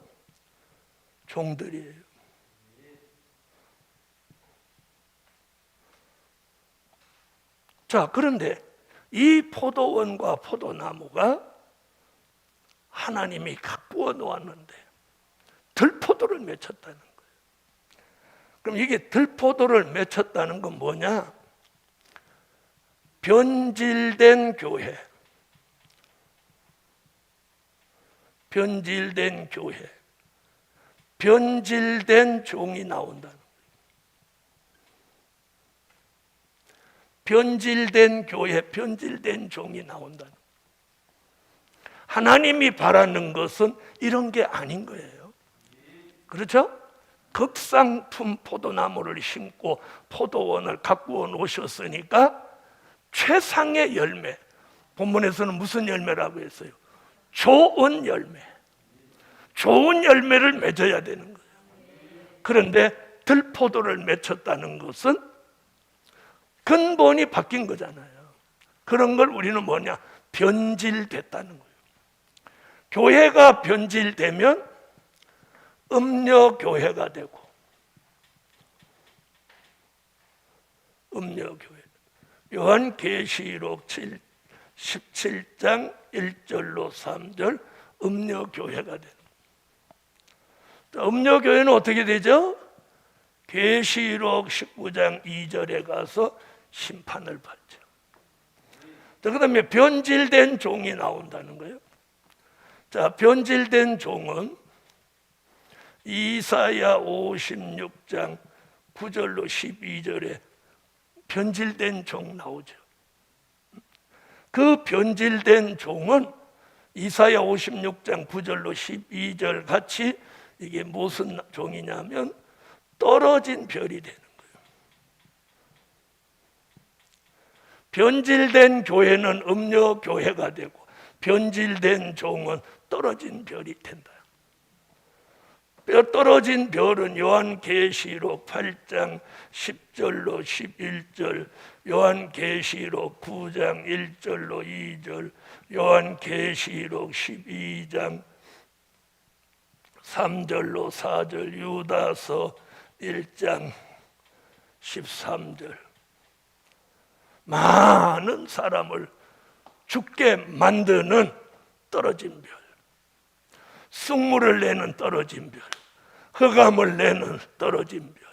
종들이에요. 자, 그런데 이 포도원과 포도나무가 하나님이 가꾸어 놓았는데 들포도를 맺혔다는 거예요. 그럼 이게 들포도를 맺혔다는 건 뭐냐? 변질된 교회, 변질된 교회, 변질된 종이 나온다는 거예요. 변질된 교회, 변질된 종이 나온다는 거예요. 하나님이 바라는 것은 이런 게 아닌 거예요. 그렇죠? 극상품 포도나무를 심고 포도원을 가꾸어 놓으셨으니까 최상의 열매, 본문에서는 무슨 열매라고 했어요? 좋은 열매, 좋은 열매를 맺어야 되는 거예요. 그런데 들포도를 맺혔다는 것은 근본이 바뀐 거잖아요. 그런 걸 우리는 뭐냐? 변질됐다는 거예요. 교회가 변질되면 음녀교회가 되고, 음녀교회. 요한계시록 17장 1절로 3절 음녀교회가 되는. 음녀교회는 어떻게 되죠? 계시록 19장 2절에 가서 심판을 받죠. 그 다음에 변질된 종이 나온다는 거예요. 자, 변질된 종은 이사야 56장 9절로 12절에 변질된 종 나오죠. 그 변질된 종은 이사야 56장 9절로 12절 같이 이게 무슨 종이냐면 떨어진 별이 되는 거예요. 변질된 교회는 음녀교회가 되고 변질된 종은 떨어진 별이 된다. 뼈 떨어진 별은 요한계시록 8장 10절로 11절, 요한계시록 9장 1절로 2절, 요한계시록 12장 3절로 4절, 유다서 1장 13절. 많은 사람을 죽게 만드는 떨어진 별, 쑥물을 내는 떨어진 별, 흑암을 내는 떨어진 별,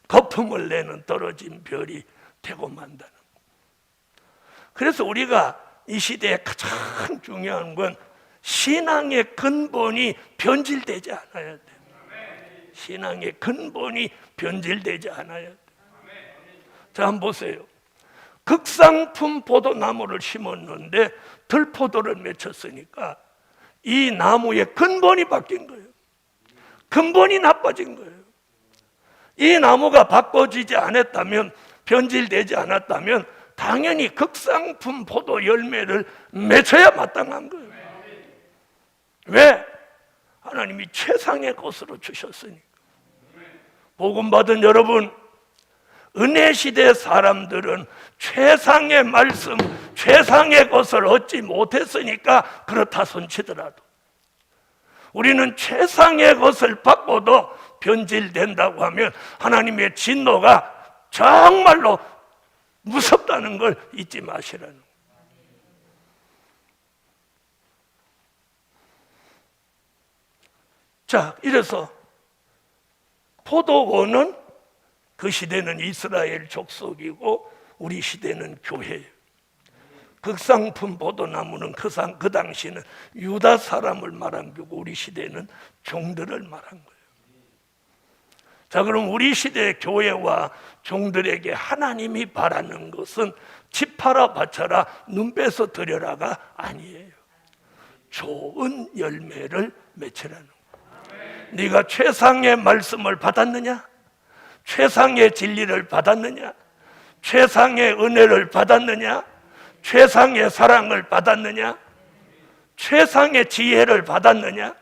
거품을 내는 떨어진 별이 되고 만다는 것. 그래서 우리가 이 시대에 가장 중요한 건 신앙의 근본이 변질되지 않아야 돼요. 신앙의 근본이 변질되지 않아야 돼요. 자, 한번 보세요. 극상품 포도나무를 심었는데 들포도를 맺혔으니까 이 나무의 근본이 바뀐 거예요. 근본이 나빠진 거예요. 이 나무가 바꿔지지 않았다면, 변질되지 않았다면 당연히 극상품 포도 열매를 맺어야 마땅한 거예요. 왜? 하나님이 최상의 것으로 주셨으니까. 복음 받은 여러분, 은혜 시대 사람들은 최상의 말씀, 최상의 것을 얻지 못했으니까 그렇다 손치더라도, 우리는 최상의 것을 받고도 변질된다고 하면 하나님의 진노가 정말로 무섭다는 걸 잊지 마시라는 거예요. 자, 이래서 포도원은 그 시대는 이스라엘 족속이고 우리 시대는 교회예요. 극상품 포도나무는 그 당시는 유다 사람을 말한 거고 우리 시대는 종들을 말한 거예요. 자, 그럼 우리 시대의 교회와 종들에게 하나님이 바라는 것은 집 팔아 바쳐라, 눈 빼서 드려라가 아니에요. 좋은 열매를 맺으라는 거예요. 네가 최상의 말씀을 받았느냐? 최상의 진리를 받았느냐? 최상의 은혜를 받았느냐? 최상의 사랑을 받았느냐? 최상의 지혜를 받았느냐?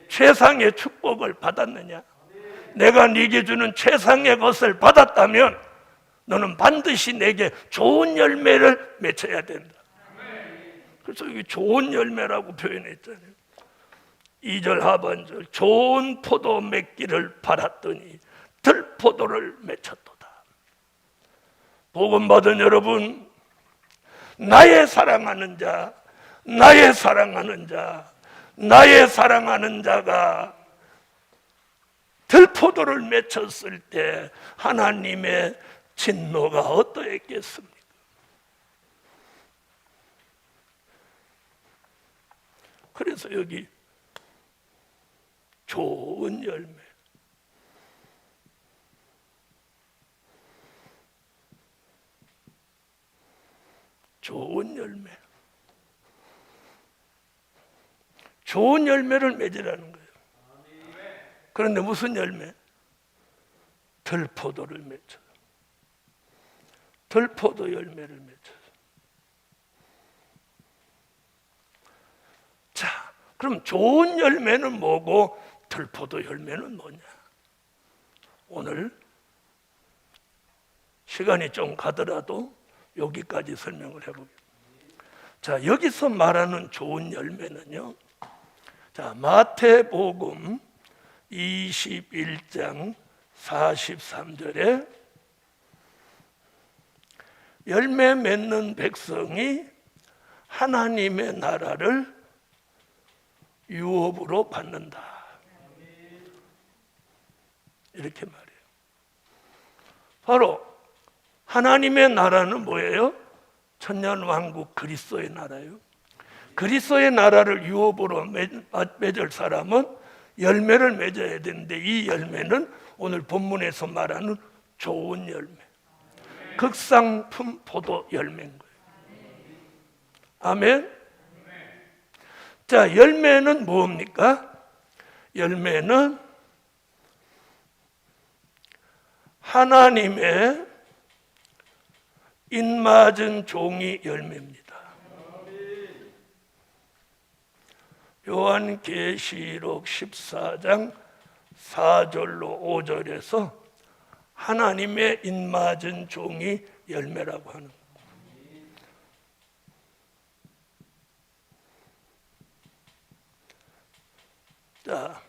최상의 축복을 받았느냐? 내가 네게 주는 최상의 것을 받았다면 너는 반드시 내게 좋은 열매를 맺어야 된다. 그래서 여기 좋은 열매라고 표현했잖아요. 2절 하반절, 좋은 포도 맺기를 바랐더니 들포도를 맺혔도다. 복음 받은 여러분, 나의 사랑하는 자, 나의 사랑하는 자, 나의 사랑하는 자가 들포도를 맺혔을 때 하나님의 진노가 어떠했겠습니까? 그래서 여기 좋은 열매, 좋은 열매, 좋은 열매를 맺으라는 거예요. 그런데 무슨 열매? 들포도를 맺어요. 들포도 열매를 맺어요. 자, 그럼 좋은 열매는 뭐고 들포도 열매는 뭐냐? 오늘 시간이 좀 가더라도 여기까지 설명을 해보겠습니다. 자, 여기서 말하는 좋은 열매는요, 자, 마태복음 21장 43절에 열매 맺는 백성이 하나님의 나라를 유업으로 받는다, 이렇게 말해요. 바로 하나님의 나라는 뭐예요? 천년왕국 그리스도의 나라예요. 그리스도의 나라를 유업으로 맺을 사람은 열매를 맺어야 되는데, 이 열매는 오늘 본문에서 말하는 좋은 열매, 극상품 포도 열매인 거예요. 아멘. 자, 열매는 뭡니까? 열매는 하나님의 인맞은 종이 열매입니다. 요한계시록 14장 4절로 5절에서 하나님의 입맞은 종이 열매라고 하는 거예요. 자,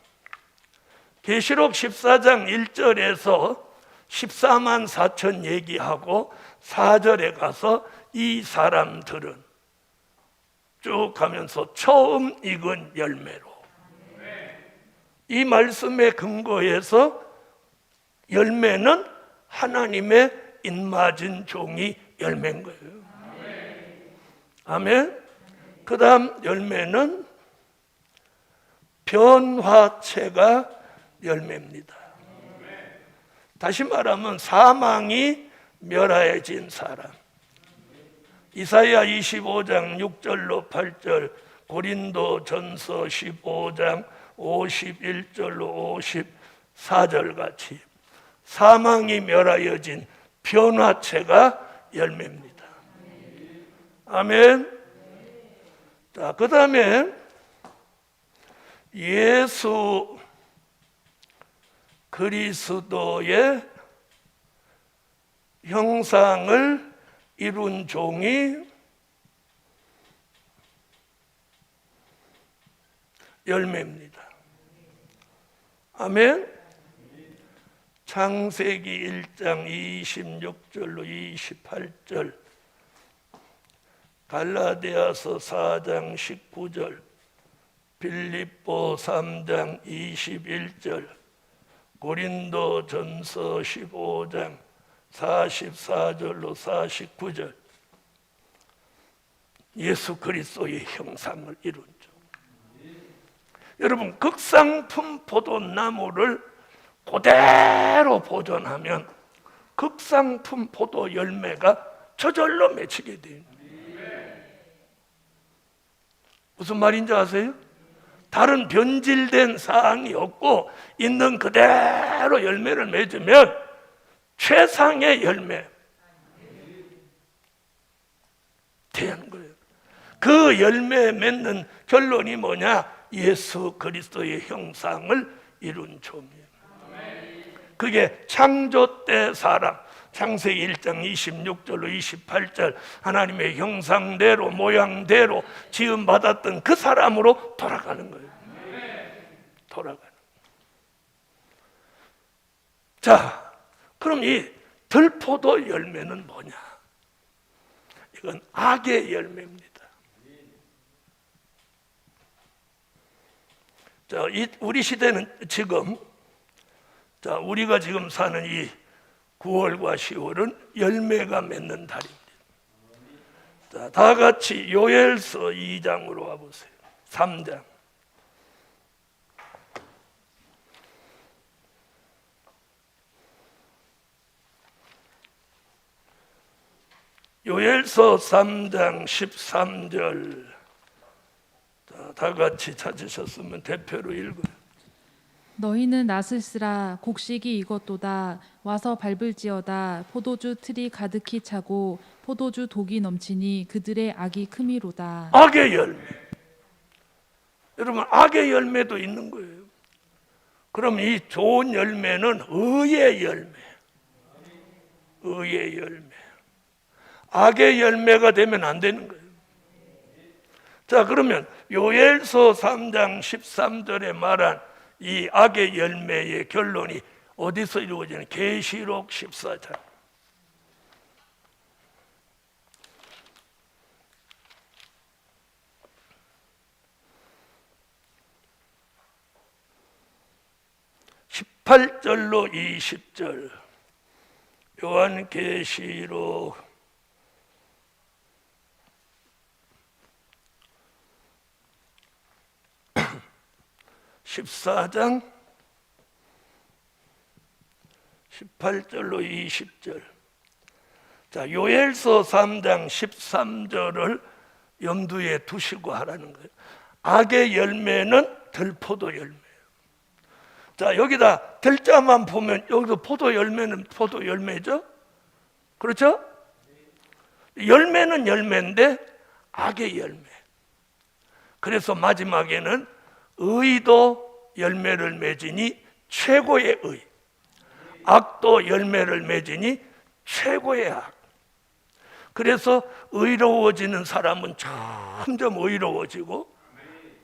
계시록 14장 1절에서 14만 4천 얘기하고 4절에 가서 이 사람들은 쭉 가면서 처음 익은 열매로, 이 말씀의 근거에서 열매는 하나님의 입맞은 종이 열매인 거예요. 아멘. 그 다음 열매는 변화체가 열매입니다. 다시 말하면 사망이 멸하여진 사람. 이사야 25장 6절로 8절, 고린도 전서 15장 51절로 54절 같이 사망이 멸하여진 변화체가 열매입니다. 아멘. 자, 그 다음에 예수 그리스도의 형상을 이룬 종이 열매입니다. 아멘. 창세기 1장 26절로 28절, 갈라디아서 4장 19절, 빌립보 3장 21절, 고린도 전서 15장 44절로 49절, 예수 그리스도의 형상을 이룬 종. 여러분, 극상품 포도나무를 그대로 보존하면 극상품 포도 열매가 저절로 맺히게 돼요. 무슨 말인지 아세요? 다른 변질된 사항이 없고 있는 그대로 열매를 맺으면 최상의 열매 되는 거예요. 그 열매 맺는 결론이 뭐냐? 예수 그리스도의 형상을 이룬 종이에요. 그게 창조 때 사람, 창세기 1장 26절로 28절, 하나님의 형상대로 모양대로 지음받았던 그 사람으로 돌아가는 거예요. 돌아가는. 자, 그럼 이 들포도 열매는 뭐냐? 이건 악의 열매입니다. 자, 우리 시대는 지금, 자, 우리가 지금 사는 이 9월과 10월은 열매가 맺는 달입니다. 자, 다 같이 요엘서 2장으로 와보세요. 3장. 요엘서 3장 13절. 자, 다 같이 찾으셨으면 대표로 읽어요. 너희는 낫을 쓰라. 곡식이 익었도다. 와서 밟을지어다. 포도주 틀이 가득히 차고 포도주 독이 넘치니 그들의 악이 크미로다. 악의 열매. 여러분, 악의 열매도 있는 거예요. 그럼 이 좋은 열매는 의의 열매. 의의 열매. 악의 열매가 되면 안 되는 거예요. 자, 그러면 요엘서 3장 13절에 말한 이 악의 열매의 결론이 어디서 이루어지는? 계시록 14장. (18절로 20절) 요한계시록 14장 18절로 20절. 자, 요엘서 3장 13절을 염두에 두시고 하라는 거예요. 악의 열매는 들포도 열매예요. 자, 여기다 들자만 보면 여기서 포도 열매는 포도 열매죠? 그렇죠? 열매는 열매인데 악의 열매. 그래서 마지막에는 의도 열매를 맺으니 최고의 의, 악도 열매를 맺으니 최고의 악. 그래서 의로워지는 사람은 점점 의로워지고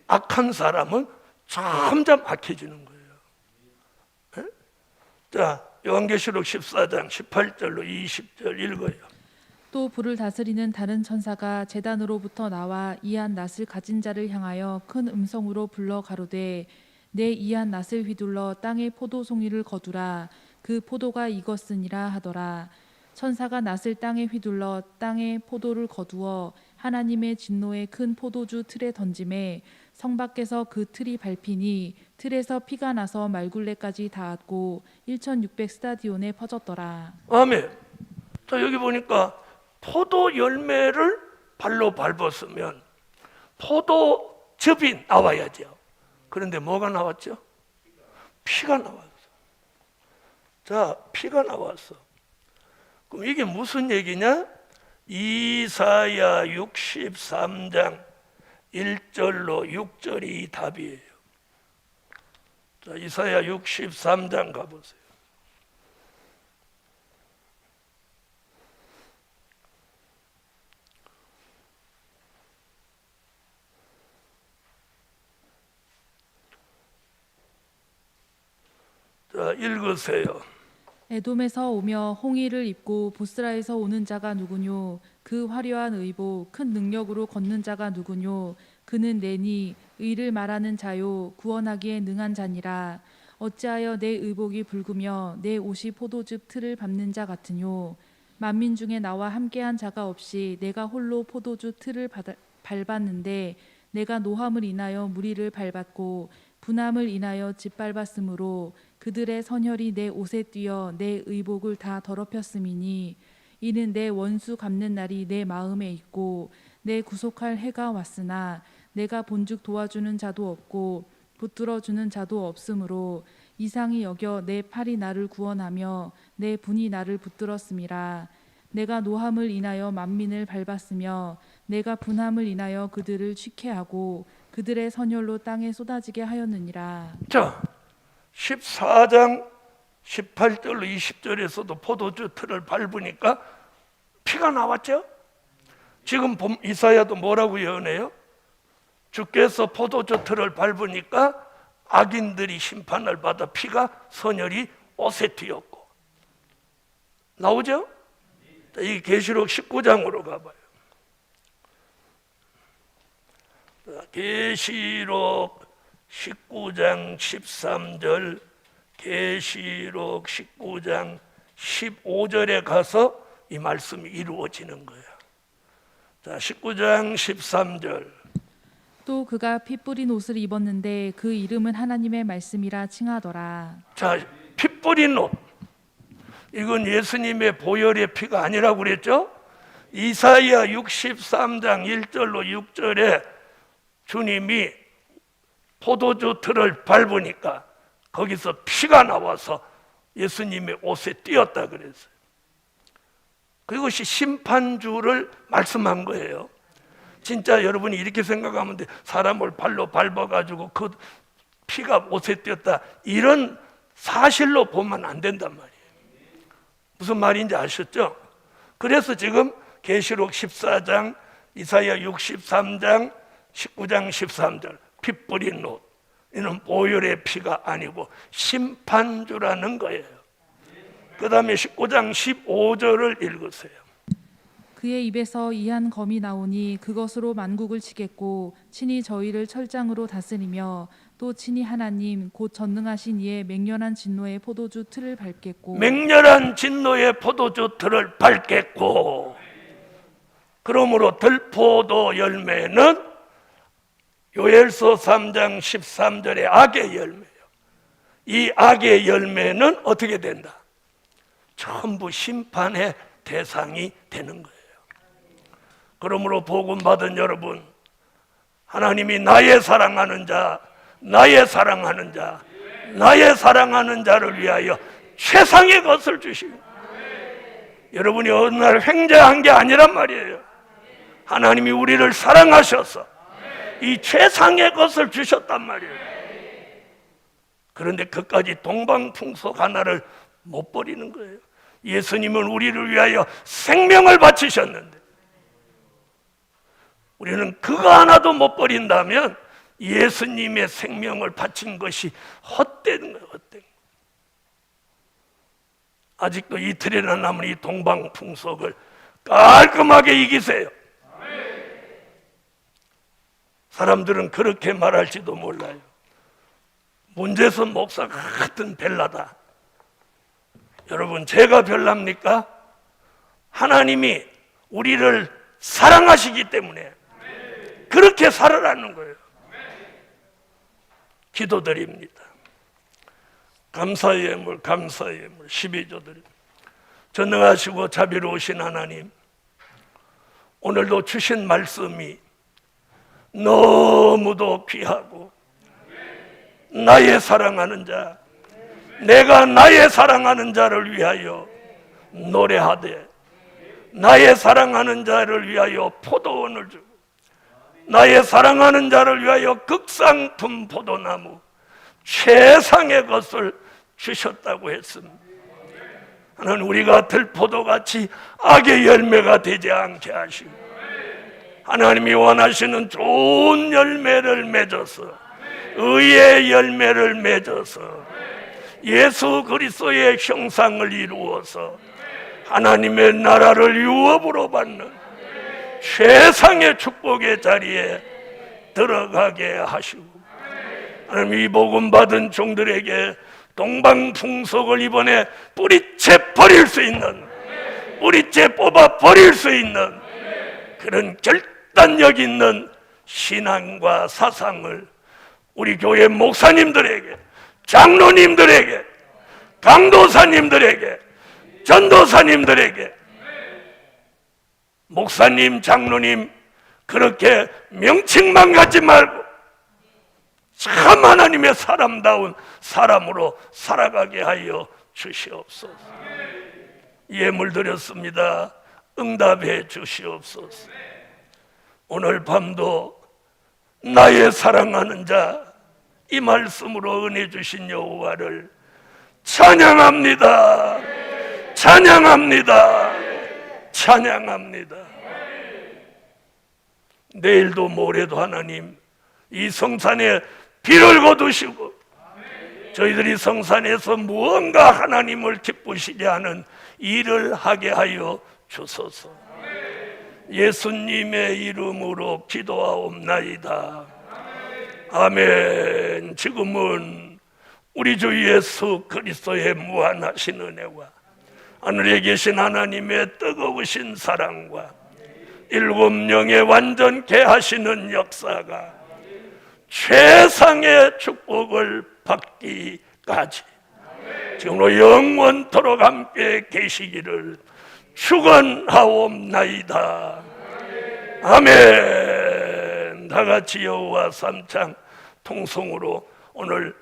악한 사람은 점점 악해지는 거예요. 네? 자, 요한계시록 14장 18절로 20절 읽어요. 또 불을 다스리는 다른 천사가 제단으로부터 나와 이한 낫을 가진 자를 향하여 큰 음성으로 불러 가로되 내 이한 낫을 휘둘러 땅의 포도송이를 거두라. 그 포도가 익었으니라 하더라. 천사가 낫을 땅에 휘둘러 땅의 포도를 거두어 하나님의 진노의 큰 포도주 틀에 던짐에 성 밖에서 그 틀이 밟히니 틀에서 피가 나서 말굴레까지 닿았고 1600 스타디온에 퍼졌더라. 아멘. 자, 여기 보니까 포도 열매를 발로 밟았으면 포도즙이 나와야죠. 그런데 뭐가 나왔죠? 피가 나왔어. 자, 피가 나왔어. 그럼 이게 무슨 얘기냐? 이사야 63장 1절로 6절이 답이에요. 자, 이사야 63장 가보세요. 자, 읽으세요. 에돔에서 오며 홍의를 입고 보스라에서 오는 자가 누구뇨? 그 화려한 의복 큰 능력으로 걷는 자가 누구뇨? 그는 내니 의를 말하는 자요 구원하기에 능한 자니라. 어찌하여 내 의복이 붉으며 내 옷이 포도즙 틀을 밟는 자 같으뇨? 만민 중에 나와 함께한 자가 없이 내가 홀로 포도주 틀을 밟았는데 내가 노함을 인하여 무리를 밟았고 분함을 인하여 짓밟았으므로 그들의 선혈이 내 옷에 뛰어 내 의복을 다 더럽혔음이니 이는 내 원수 갚는 날이 내 마음에 있고 내 구속할 해가 왔으나 내가 본즉 도와주는 자도 없고 붙들어주는 자도 없으므로 이상히 여겨 내 팔이 나를 구원하며 내 분이 나를 붙들었음이라. 내가 노함을 인하여 만민을 밟았으며 내가 분함을 인하여 그들을 취케하고 그들의 선혈로 땅에 쏟아지게 하였느니라. 자, 14장 18절로 20절에서도 포도주 틀을 밟으니까 피가 나왔죠? 지금 이사야도 뭐라고 예언해요? 주께서 포도주 틀을 밟으니까 악인들이 심판을 받아 피가 선혈이 옷에 튀었고 나오죠? 이 계시록 19장으로 가봐요. 계시록 19장 13절, 계시록 19장 15절에 가서 이 말씀이 이루어지는 거예요. 자, 19장 13절. 또 그가 피 뿌린 옷을 입었는데 그 이름은 하나님의 말씀이라 칭하더라. 자, 피 뿌린 옷. 이건 예수님의 보혈의 피가 아니라고 그랬죠? 이사야 63장 1절로 6절에 주님이 포도주 틀을 밟으니까 거기서 피가 나와서 예수님의 옷에 띄었다 그랬어요. 그것이 심판주를 말씀한 거예요. 진짜 여러분이 이렇게 생각하면 돼. 사람을 발로 밟아가지고 그 피가 옷에 띄었다. 이런 사실로 보면 안 된단 말이에요. 무슨 말인지 아셨죠? 그래서 지금 계시록 14장, 이사야 63장, 19장 13절 피 뿌린 옷, 이는 보혈의 피가 아니고 심판주라는 거예요. 그 다음에 19장 15절을 읽으세요. 그의 입에서 이한 검이 나오니 그것으로 만국을 치겠고 친히 저희를 철장으로 다스리며 또 친히 하나님 곧 전능하신 이의 맹렬한 진노의 포도주 틀을 밟겠고 맹렬한 진노의 포도주 틀을 밟겠고 그러므로 들포도 열매는 요엘서 3장 13절의 악의 열매예요. 이 악의 열매는 어떻게 된다? 전부 심판의 대상이 되는 거예요. 그러므로 복음 받은 여러분, 하나님이 나의 사랑하는 자, 나의 사랑하는 자, 나의 사랑하는 자를 위하여 최상의 것을 주시고 여러분이 어느 날 횡재한 게 아니란 말이에요. 하나님이 우리를 사랑하셔서 이 최상의 것을 주셨단 말이에요. 그런데 그까지 동방풍속 하나를 못 버리는 거예요. 예수님은 우리를 위하여 생명을 바치셨는데 우리는 그거 하나도 못 버린다면 예수님의 생명을 바친 것이 헛된 거예요. 헛된 거예요. 아직도 이틀이나 남은 이 동방풍속을 깔끔하게 이기세요. 사람들은 그렇게 말할지도 몰라요. 문제선 목사 같은 벨라다. 여러분, 제가 별납니까? 하나님이 우리를 사랑하시기 때문에 그렇게 살아라는 거예요. 기도드립니다. 감사의 예물, 감사의 예물 12조 드립니다. 전능하시고 자비로우신 하나님, 오늘도 주신 말씀이 너무도 귀하고 나의 사랑하는 자, 내가 나의 사랑하는 자를 위하여 노래하되 나의 사랑하는 자를 위하여 포도원을 주고 나의 사랑하는 자를 위하여 극상품 포도나무 최상의 것을 주셨다고 했습니다. 하나님, 우리가 들포도같이 악의 열매가 되지 않게 하시고 하나님이 원하시는 좋은 열매를 맺어서 의의 열매를 맺어서 예수 그리스도의 형상을 이루어서 하나님의 나라를 유업으로 받는 최상의 축복의 자리에 들어가게 하시고 하나님, 이 복음 받은 종들에게 동방풍속을 이번에 뿌리째 버릴 수 있는, 뿌리째 뽑아 버릴 수 있는 그런 결단력 있는 신앙과 사상을 우리 교회 목사님들에게, 장로님들에게, 강도사님들에게, 전도사님들에게, 목사님, 장로님 그렇게 명칭만 갖지 말고 참 하나님의 사람다운 사람으로 살아가게 하여 주시옵소서. 예물 드렸습니다. 응답해 주시옵소서. 오늘 밤도 나의 사랑하는 자, 이 말씀으로 은혜 주신 여호와를 찬양합니다. 찬양합니다. 찬양합니다. 내일도 모레도 하나님 이 성산에 비를 거두시고 저희들이 성산에서 무언가 하나님을 기쁘시게 하는 일을 하게 하여 주소서. 예수님의 이름으로 기도하옵나이다. 아멘. 지금은 우리 주 예수 그리스도의 무한하신 은혜와 하늘에 계신 하나님의 뜨거우신 사랑과 일곱 영의 완전케 하시는 역사가 최상의 축복을 받기까지 지금으로 영원토록 함께 계시기를 축원하옵나이다. 아멘. 다 같이 여호와 삼창 통성으로 오늘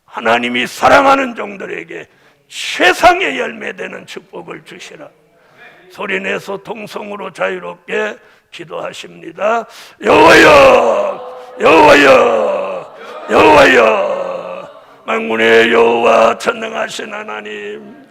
하나님이 사랑하는 종들에게 최상의 열매되는 축복을 주시라. 소리내서 통성으로 자유롭게 기도하십니다. 여호와여, 여호와여, 여호와여. 만군의 여호와 전능하신 하나님,